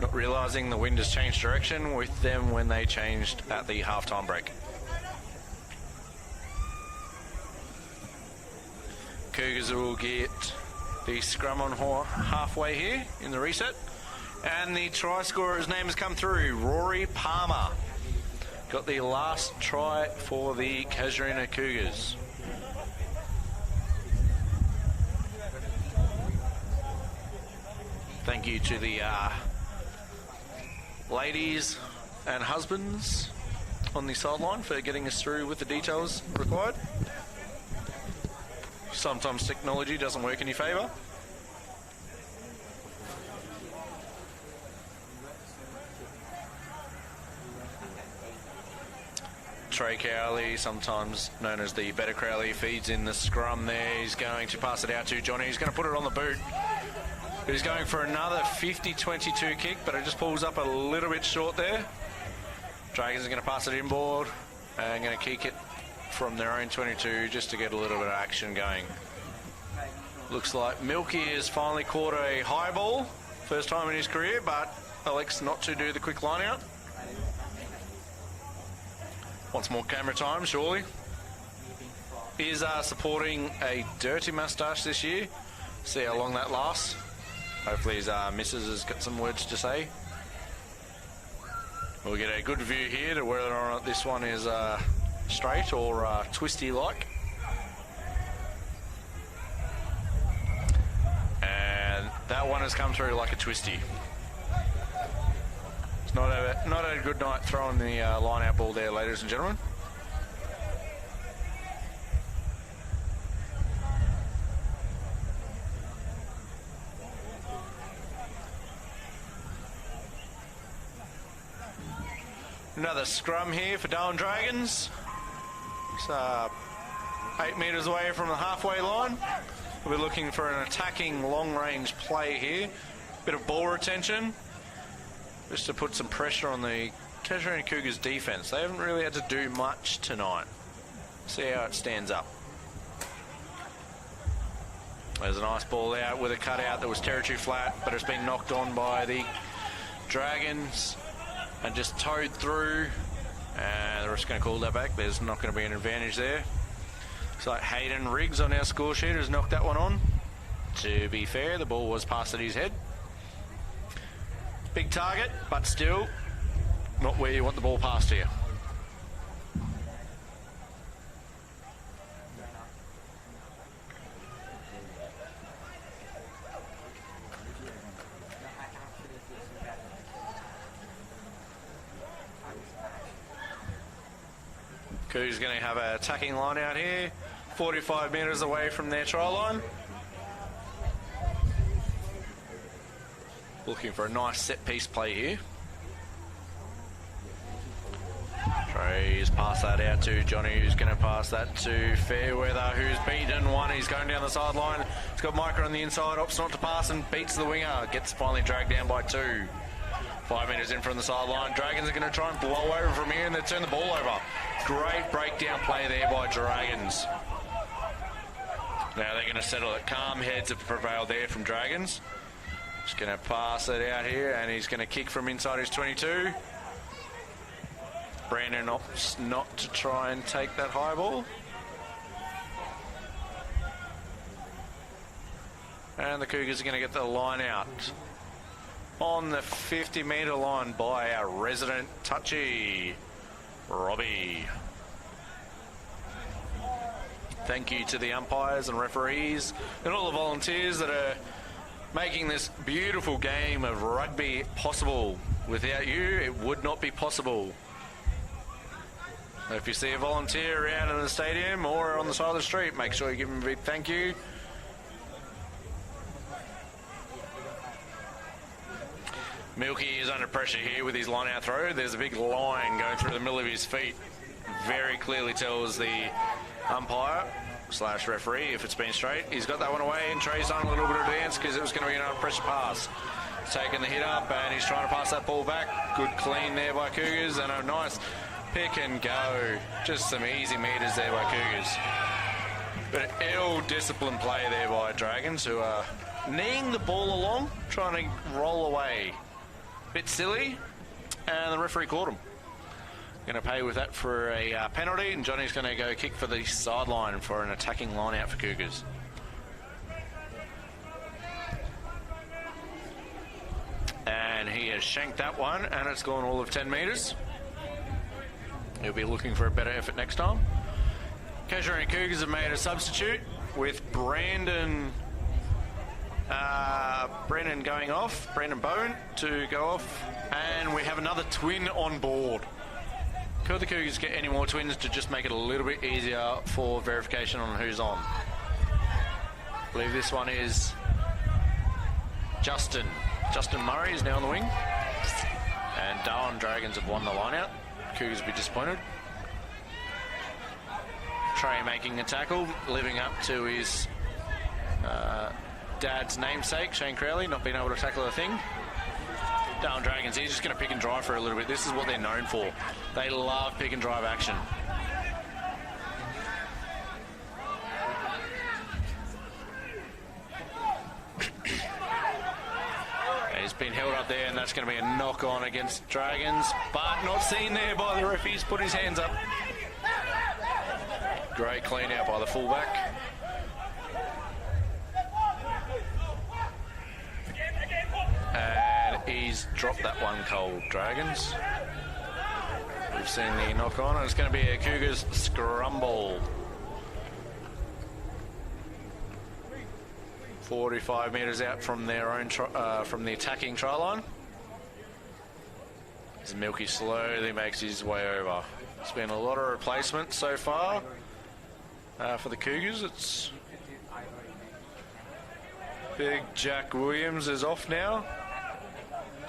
Speaker 1: Not realising the wind has changed direction with them when they changed at the half-time break. Cougars will get the scrum on halfway here in the reset. And the try scorer's name has come through, Rory Palmer. Got the last try for the Casuarina Cougars. Thank you to the ladies and husbands on the sideline for getting us through with the details required. Sometimes technology doesn't work in your favour. Trey Cowley, sometimes known as the Better Crowley, feeds in the scrum there. He's going to pass it out to Johnny. He's going to put it on the boot. He's going for another 50-22 kick, but it just pulls up a little bit short there. Dragons are going to pass it inboard and going to kick it from their own 22 just to get a little bit of action going. Looks like Milky has finally caught a high ball. First time in his career, but elects not to do the quick line out. Wants more camera time, surely. He is supporting a dirty moustache this year. See how long that lasts. Hopefully his missus has got some words to say. We'll get a good view here to whether or not this one is straight or twisty like. That one has come through like a twisty. It's not a good night throwing the line-out ball there, ladies and gentlemen. Another scrum here for Darwin Dragons. It's 8 metres away from the halfway line. We're looking for an attacking long-range play here. Bit of ball retention, just to put some pressure on the Casuarina Cougars defence. They haven't really had to do much tonight. See how it stands up. There's a nice ball out with a cutout that was territory flat, but it's been knocked on by the Dragons and just towed through. And they're just going to call that back. There's not going to be an advantage there. Looks like Hayden Riggs on our score sheet has knocked that one on. To be fair, the ball was past at his head. Big target, but still not where you want the ball past here. Cougars going to have an attacking line out here, 45 metres away from their try line. Looking for a nice set-piece play here. Trey's pass that out to Johnny, who's going to pass that to Fairweather, who's beaten one. He's going down the sideline. He's got Micah on the inside, opts not to pass and beats the winger. Gets finally dragged down by 2. 5 metres in from the sideline. Dragons are going to try and blow over from here and they turn the ball over. Great breakdown play there by Dragons. Now they're going to settle it. Calm heads have prevailed there from Dragons. Just going to pass it out here and he's going to kick from inside his 22. Brandon opts not to try and take that high ball. And the Cougars are going to get the line out on the 50-metre line by our resident touchy, Robbie. Thank you to the umpires and referees and all the volunteers that are making this beautiful game of rugby possible. Without you, it would not be possible. If you see a volunteer around in the stadium or on the side of the street, make sure you give them a big thank you. Milky is under pressure here with his line-out throw. There's a big line going through the middle of his feet. Very clearly tells the umpire / referee if it's been straight. He's got that one away and Trey's done a little bit of dance because it was going to be an under-pressure pass. He's taking the hit up and he's trying to pass that ball back. Good clean there by Cougars and a nice pick and go. Just some easy meters there by Cougars. But an ill-disciplined play there by Dragons, who are kneeing the ball along, trying to roll away. Bit silly, and the referee caught him. Going to pay with that for a penalty, and Johnny's going to go kick for the sideline for an attacking line out for Cougars. And he has shanked that one, and it's gone all of 10 metres. He'll be looking for a better effort next time. Casuarina Cougars have made a substitute with Brandon going off, Brandon Bowen to go off, and we have another twin on board. Could the Cougars get any more twins to just make it a little bit easier for verification on who's on? I believe this one is Justin. Justin Murray is now on the wing, and Darwin Dragons have won the line out. Cougars will be disappointed. Trey making a tackle, living up to his dad's namesake, Shane Crowley, not being able to tackle a thing. Darwin Dragons, he's just going to pick and drive for a little bit. This is what they're known for. They love pick and drive action. He's been held up there, and that's going to be a knock on against Dragons, but not seen there by the ref. He's put his hands up. Great clean out by the fullback. And he's dropped that one cold, Dragons. We've seen the knock on, and it's going to be a Cougars scrum ball. 45 metres out from their own from the attacking try line. As Milky slowly makes his way over. It's been a lot of replacements so far for the Cougars. It's big Jack Williams is off now.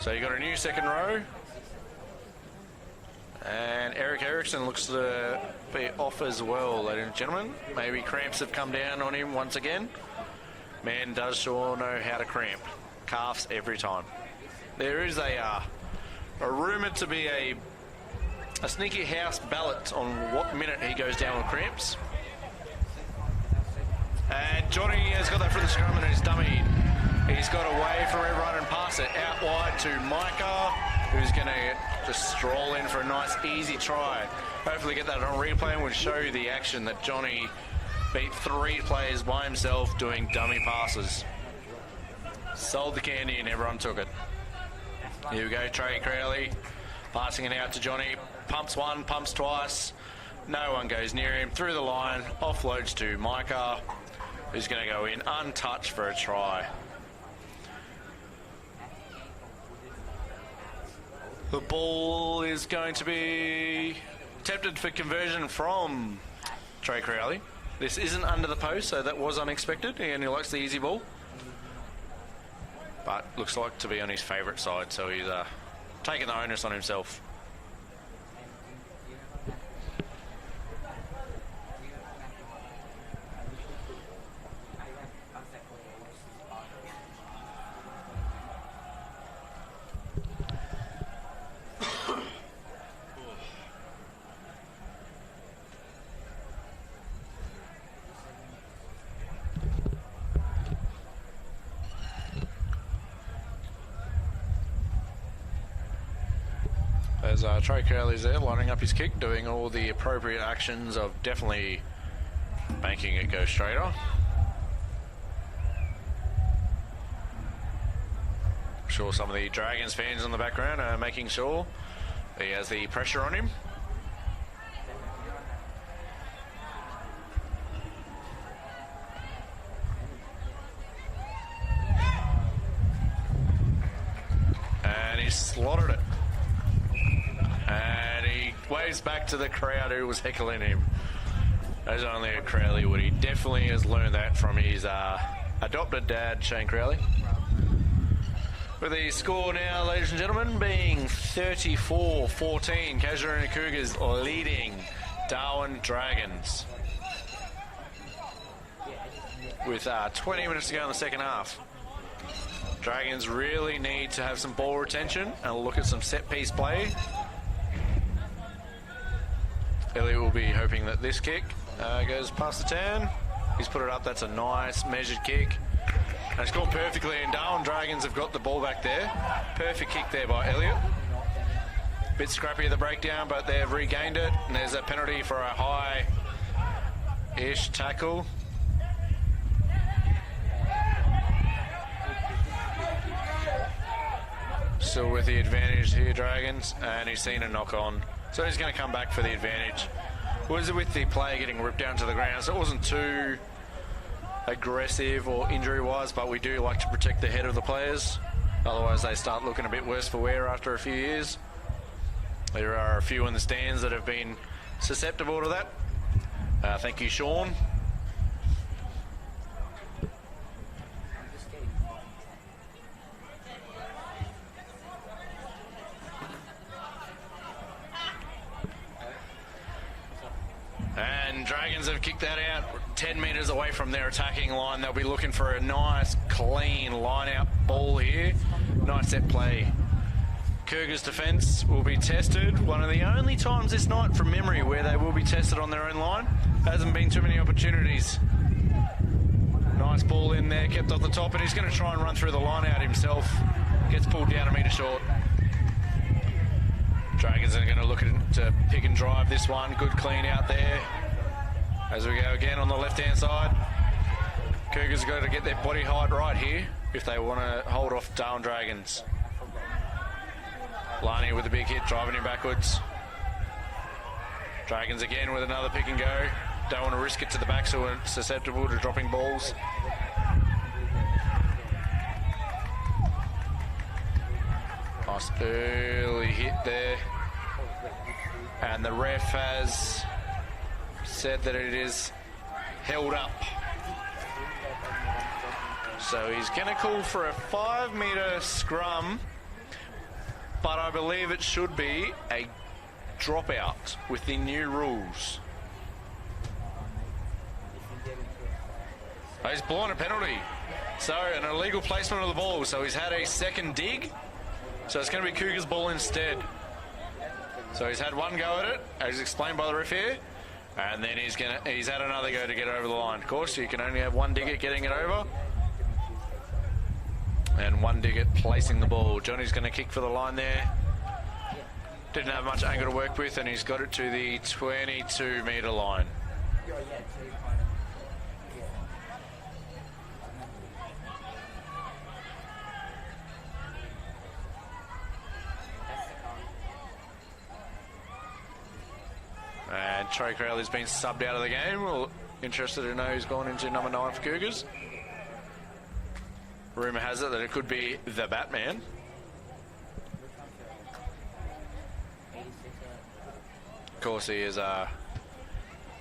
Speaker 1: So you got a new second row. And Eric Erickson looks to be off as well, ladies and gentlemen. Maybe cramps have come down on him once again. Man does sure know how to cramp. Calves every time. There is a rumoured to be a sneaky house ballot on what minute he goes down with cramps. And Johnny has got that for the scrum and he's dummied. He's got away from everyone and pass it out wide to Micah, who's going to just stroll in for a nice easy try. Hopefully get that on replay and we'll show you the action that Johnny beat 3 players by himself doing dummy passes. Sold the candy and everyone took it. Here we go, Trey Crowley passing it out to Johnny. Pumps one, pumps twice. No one goes near him. Through the line, offloads to Micah, who's going to go in untouched for a try. The ball is going to be attempted for conversion from Trey Crowley. This isn't under the post, so that was unexpected. He only likes the easy ball. But looks like to be on his favourite side, so he's taking the onus on himself. As Trey Crowley's there lining up his kick, doing all the appropriate actions of definitely making it go straighter. I'm sure some of the Dragons fans in the background are making sure he has the pressure on him. And he slaughtered it. And he waves back to the crowd who was heckling him. As only a Crowley would. He definitely has learned that from his adopted dad, Shane Crowley. With the score now, ladies and gentlemen, being 34-14. Casuarina Cougars leading Darwin Dragons. With 20 minutes to go in the second half. Dragons really need to have some ball retention and look at some set-piece play. Elliot will be hoping that this kick goes past the 10. He's put it up. That's a nice measured kick. And it's gone perfectly, and Darwin Dragons have got the ball back there. Perfect kick there by Elliot. Bit scrappy at the breakdown, but they've regained it. And there's a penalty for a high-ish tackle. Still with the advantage here, Dragons. And he's seen a knock on. So he's going to come back for the advantage. Was it with the player getting ripped down to the ground? So it wasn't too aggressive or injury-wise, but we do like to protect the head of the players. Otherwise, they start looking a bit worse for wear after a few years. There are a few in the stands that have been susceptible to that. Thank you, Sean. And Dragons have kicked that out 10 metres away from their attacking line. They'll be looking for a nice, clean line-out ball here. Nice set play. Cougars' defence will be tested. One of the only times this night from memory where they will be tested on their own line. Hasn't been too many opportunities. Nice ball in there, kept off the top, and he's going to try and run through the line-out himself. Gets pulled down a metre short. Dragons are going to look to pick and drive this one. Good clean out there. As we go again on the left-hand side. Cougars have got to get their body height right here if they want to hold off Darwin Dragons. Lani with a big hit, driving him backwards. Dragons again with another pick and go. Don't want to risk it to the back, so we're susceptible to dropping balls. Nice early hit there. And the ref has said that it is held up. So he's going to call for a 5-metre scrum, but I believe it should be a dropout with the new rules. He's blown a penalty. So an illegal placement of the ball. So he's had a second dig. So it's going to be Cougars' ball instead. So he's had one go at it, as explained by the ref here. And then he's had another go to get over the line. Of course, you can only have one dig at getting it over. And one dig at placing the ball. Johnny's going to kick for the line there. Didn't have much angle to work with, and he's got it to the 22-metre line. And Trey Crowley's been subbed out of the game. We're interested to know who's gone into number 9 for Cougars. Rumour has it that it could be the Batman. Of course, he is. That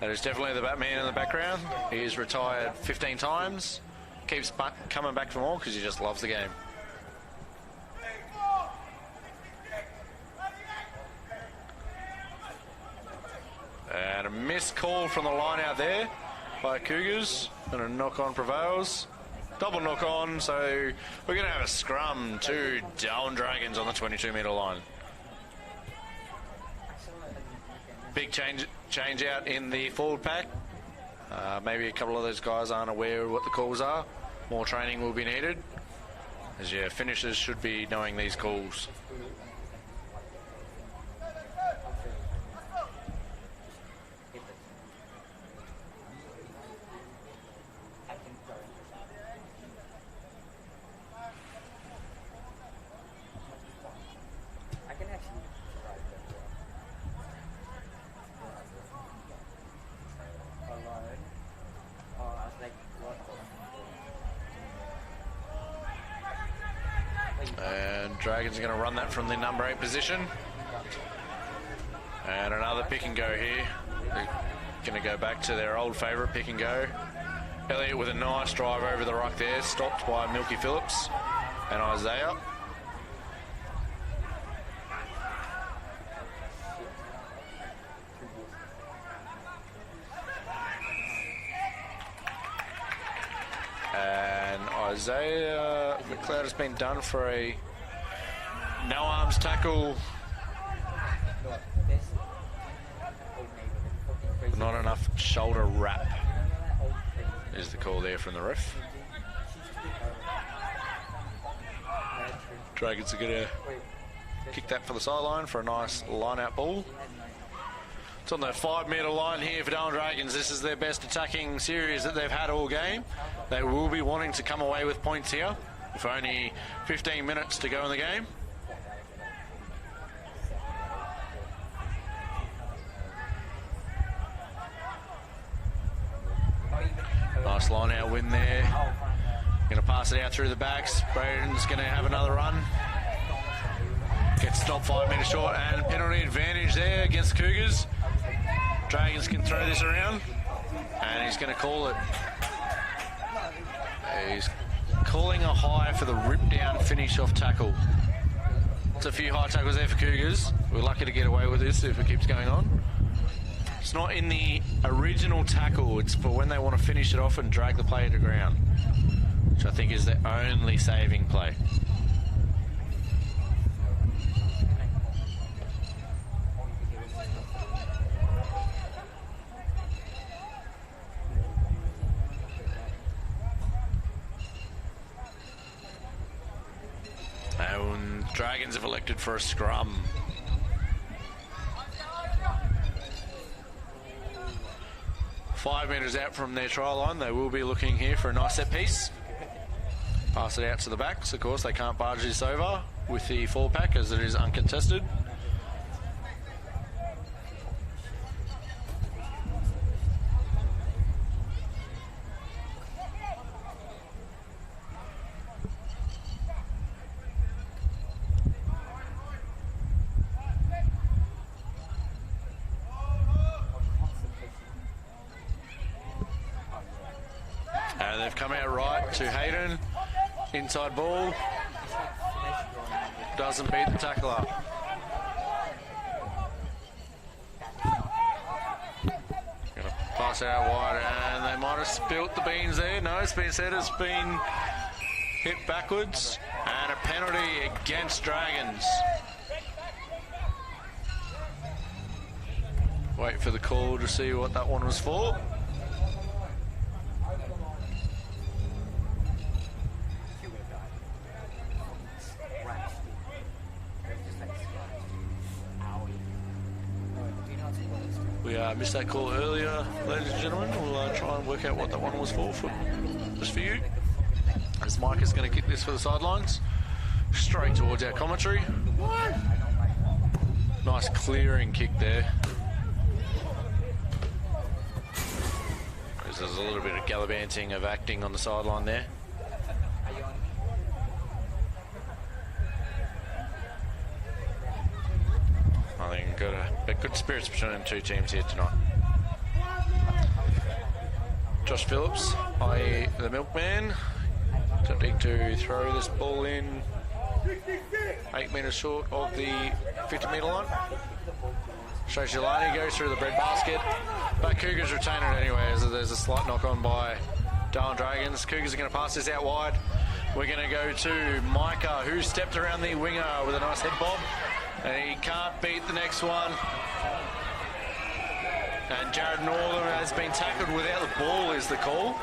Speaker 1: is definitely the Batman in the background. He's retired 15 times. Keeps coming back for more because he just loves the game. And a missed call from the line out there by Cougars. And a knock-on prevails. Double knock-on, so we're going to have a scrum to Darwin Dragons on the 22-metre line. Big change out in the forward pack. Maybe a couple of those guys aren't aware of what the calls are. More training will be needed. As yeah, finishers should be knowing these calls. And Dragons are going to run that from the number 8 position. And another pick and go here. They're going to go back to their old favourite pick and go. Elliott with a nice drive over the ruck there, stopped by Milky Phillips and Isaiah. And Isaiah McLeod has been done for a no arms tackle. Not enough shoulder wrap is the call there from the ref. Dragons are going to kick that for the sideline for a nice line-out ball. It's on the 5-metre line here for Darwin Dragons. This is their best attacking series that they've had all game. They will be wanting to come away with points here with only 15 minutes to go in the game. Nice line-out win there. Going to pass it out through the backs. Braden's going to have another run. Gets stopped 5 metres short, and penalty advantage there against Cougars. Dragons can throw this around, and he's going to call it. He's calling a high for the rip-down finish-off tackle. It's a few high tackles there for Cougars. We're lucky to get away with this if it keeps going on. It's not in the original tackle. It's for when they want to finish it off and drag the player to ground, which I think is the only saving play. And Dragons have elected for a scrum. Five metres out from their try line, they will be looking here for a nice set piece. Pass it out to the backs. Of course, they can't barge this over with the 4-pack as it is uncontested. they've come out right to Hayden. Inside ball. Doesn't beat the tackler. Gonna pass it out wide, and they might have spilt the beans there. No, it's been said it's been hit backwards, and a penalty against Dragons. Wait for the call to see what that one was for. We missed that call earlier, ladies and gentlemen. We'll try and work out what that one was for just for you. As Mike is going to kick this for the sidelines, straight towards our commentary. Nice clearing kick there. There's a little bit of gallivanting of acting on the sideline there. I think good spirits between the two teams here tonight. Josh Phillips, i.e. the milkman, attempting to throw this ball in 8 metres short of the 50-metre line. Shoshilani goes through the bread basket, but Cougars retain it anyway as there's a slight knock on by Darwin Dragons. Cougars are going to pass this out wide. We're going to go to Micah, who stepped around the winger with a nice head bob, and he can't beat the next one. And Jared Northam has been tackled without the ball is the call.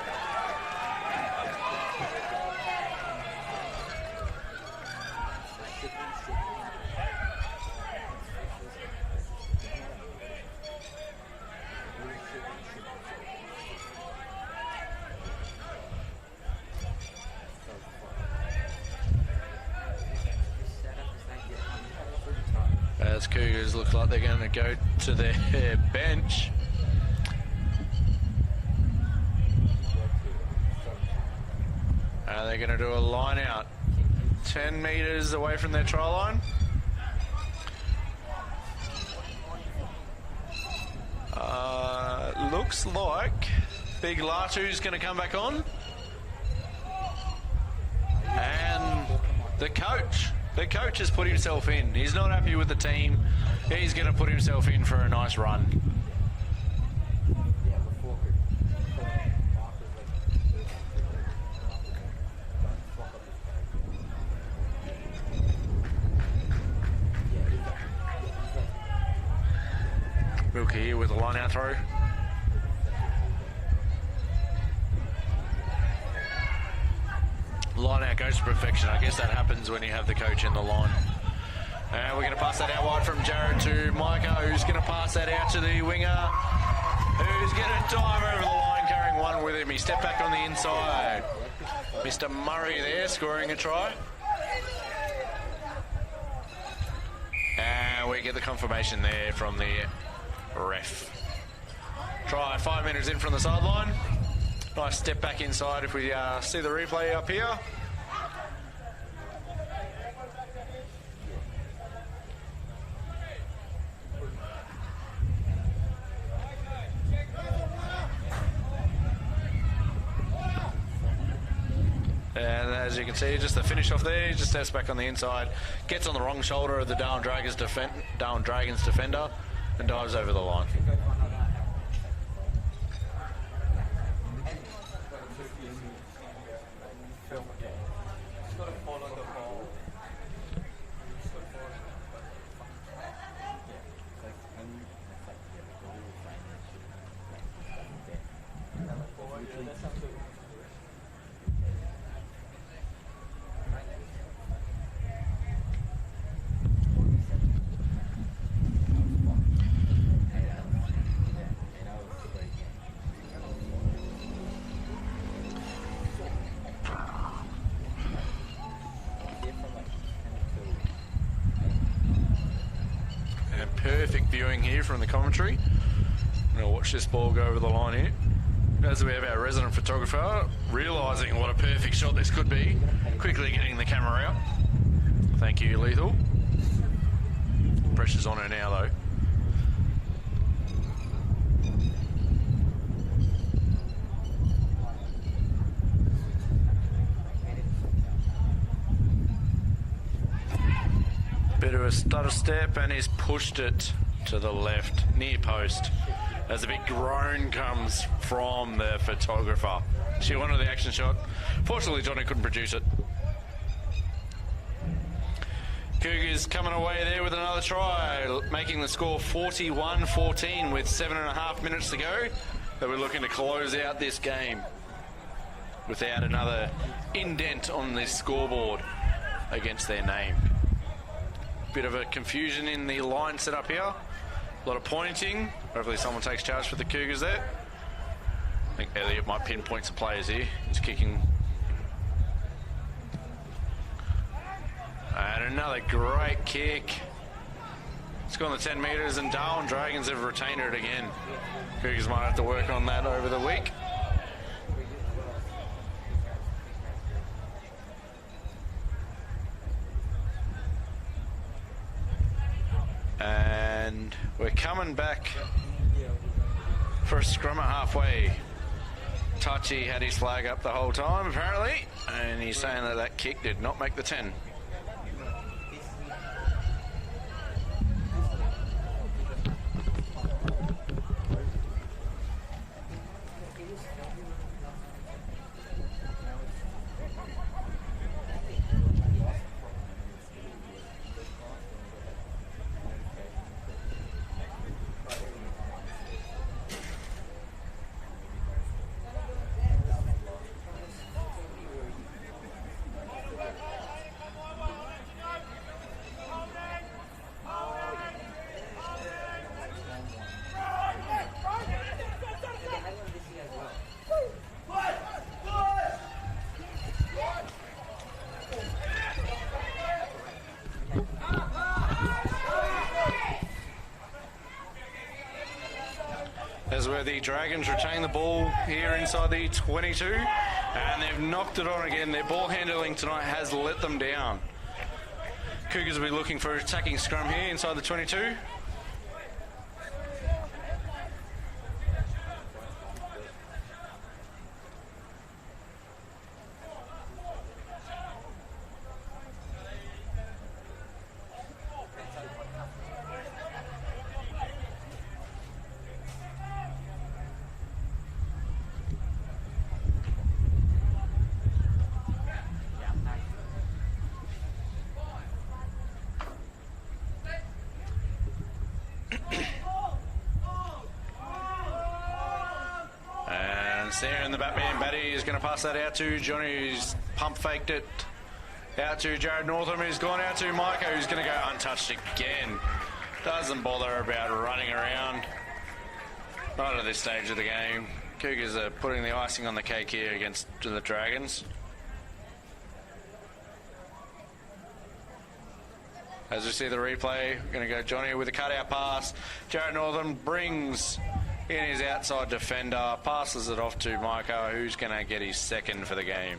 Speaker 1: As Cougars look like they're going to go to their bench. They're going to do a line out 10 metres away from their try line. Looks like Big Latu's going to come back on. And the coach has put himself in. He's not happy with the team. He's going to put himself in for a nice run. Wilkie here with a line out throw. Line out goes to perfection. I guess that happens when you have the coach in the line. And we're going to pass that out wide from Jared to Micah, who's going to pass that out to the winger, who's going to dive over the line, carrying one with him. He stepped back on the inside. Mr. Murray there scoring a try. And we get the confirmation there from the ref. Try 5 minutes in from the sideline. Nice step back inside if we see the replay up here. And as you can see, just the finish off there, he just steps back on the inside, gets on the wrong shoulder of the Darwin Dragons defender and dives over the line. Perfect viewing here from the commentary. I'm going to watch this ball go over the line here. As we have our resident photographer realising what a perfect shot this could be, quickly getting the camera out. Thank you, Lethal. Pressure's on her now, though. a stutter step and he's pushed it to the left, near post. As a big groan comes from the photographer. She wanted the action shot. Fortunately, Johnny couldn't produce it. Cougars coming away there with another try, making the score 41-14 with 7.5 minutes to go. They were looking to close out this game without another indent on this scoreboard against their name. Bit of a confusion in the line set up here. A lot of pointing. Hopefully someone takes charge for the Cougars there. I think Elliot might pinpoint some players here. He's kicking. And another great kick. It's gone the 10 metres and Darwin Dragons have retained it again. Cougars might have to work on that over the week. And we're coming back for a scrum at halfway. Touchy had his flag up the whole time apparently, and he's saying that that kick did not make the 10. As where the Dragons retain the ball here inside the 22, and they've knocked it on again. Their ball handling tonight has let them down. Cougars will be looking for attacking scrum here inside the 22. There in the Batman Batty is going to pass that out to Johnny, who's pump faked it out to Jared Northam, who's gone out to Maiko, who's going to go untouched again. Doesn't bother about running around. Not at this stage of the game. Cougars are putting the icing on the cake here against the Dragons. As we see the replay, we're going to go Johnny with a cutout pass. Jared Northam brings in his outside defender, passes it off to Maiko, who's going to get his second for the game.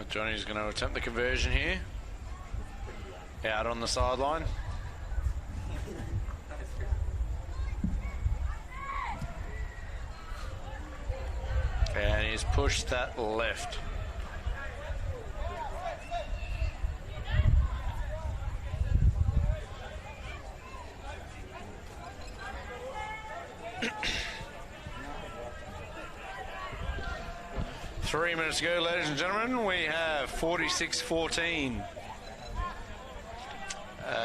Speaker 1: Johnny's going to attempt the conversion here. Out on the sideline. And he's pushed that left. Three minutes to go, ladies and gentlemen. We have 46-14.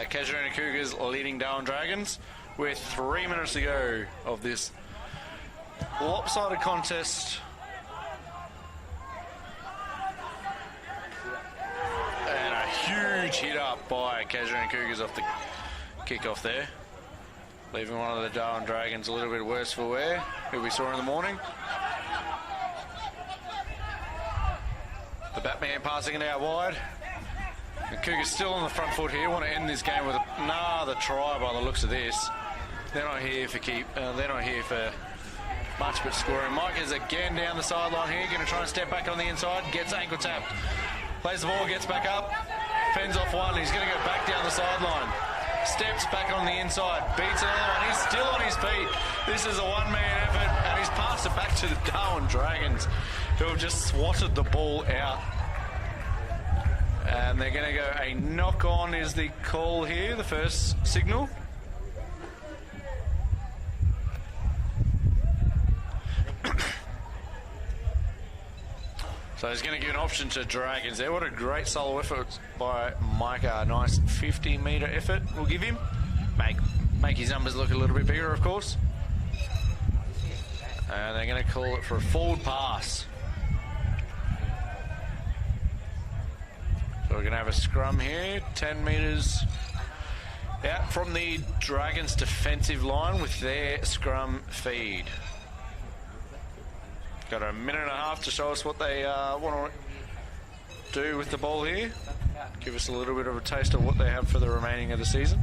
Speaker 1: Casuarina Cougars leading Darwin Dragons with 3 minutes to go of this lopsided contest. And a huge hit up by Casuarina Cougars off the kickoff there, leaving one of the Darwin Dragons a little bit worse for wear, who we saw in the morning. The Batman passing it out wide. The Cougars still on the front foot here. Want to end this game with another try by the looks of this. They're not here for they're not here for much but scoring. Mike is again down the sideline here. Going to try and step back on the inside. Gets ankle tapped. Plays the ball. Gets back up. Fends off one. He's going to go back down the sideline. Steps back on the inside. Beats another one. He's still on his feet. This is a one-man effort. And he's passed it back to the Darwin Dragons, who have just swatted the ball out. And they're going to go a knock-on is the call here, the first signal. So he's going to give an option to Dragons there. What a great solo effort by Micah. Nice 50-metre effort we'll give him. Make his numbers look a little bit bigger, of course. And they're going to call it for a forward pass. So we're going to have a scrum here, 10 metres out from the Dragons' defensive line with their scrum feed. Got a minute and a half to show us what they want to do with the ball here. Give us a little bit of a taste of what they have for the remaining of the season.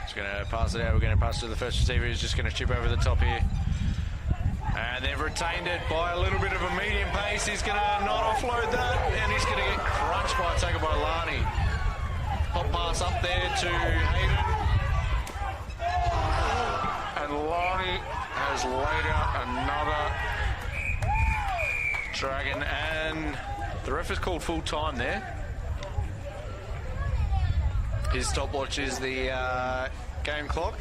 Speaker 1: Just going to pass it out. We're going to pass to the first receiver. He's just going to chip over the top here. And they've retained it by a little bit of a medium pace. He's going to not offload that. And he's going to get crunched by a tackle by Lani. Hot pass up there to Hayden. And Lani has laid out another Dragon, and the ref has called full time there. His stopwatch is the game clock.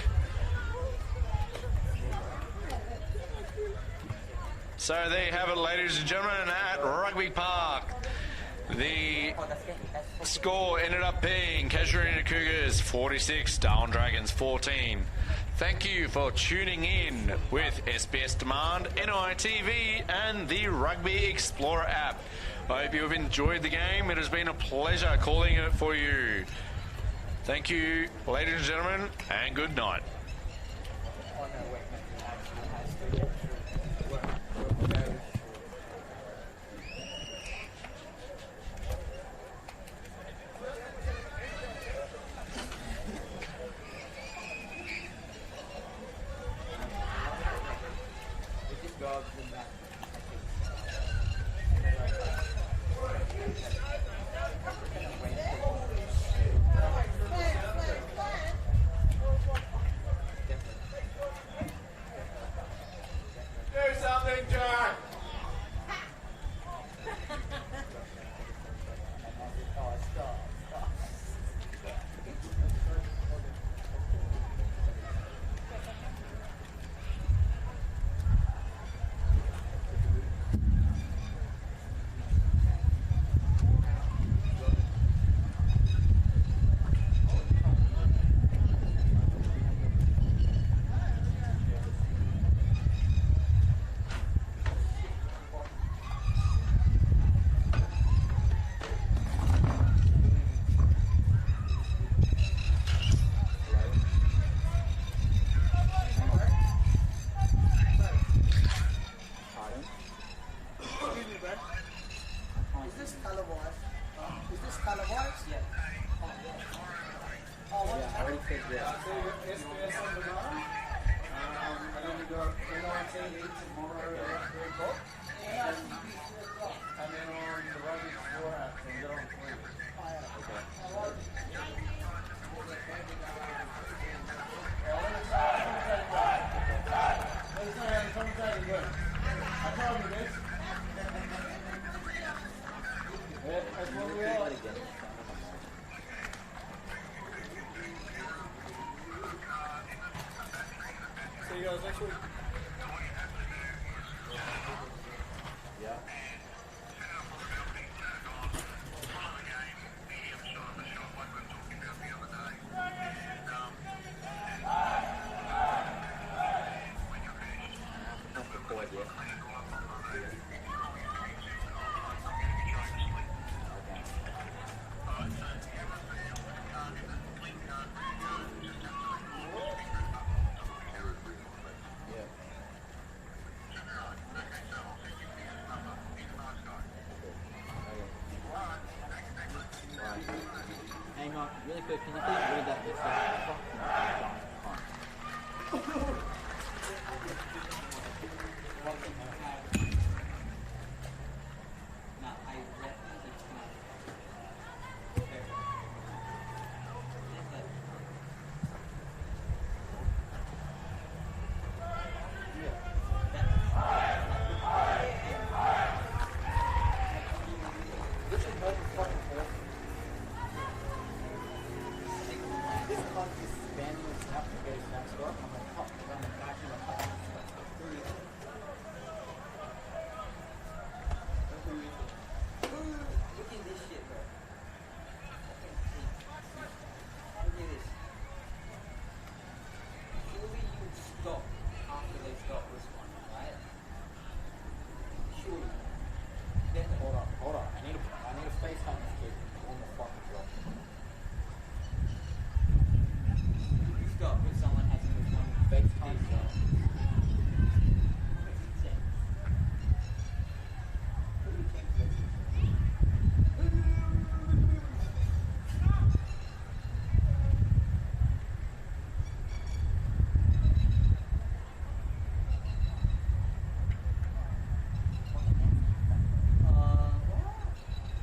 Speaker 1: So there you have it, ladies and gentlemen, at Rugby Park. The score ended up being Casuarina Cougars 46, Darwin Dragons 14. Thank you for tuning in with SBS Demand, NITV and the Rugby Explorer app. I hope you have enjoyed the game. It has been a pleasure calling it for you. Thank you, ladies and gentlemen, and good night.
Speaker 3: See you guys next week.
Speaker 2: Yeah. Yeah. Right. Hang on, really quick. Can you please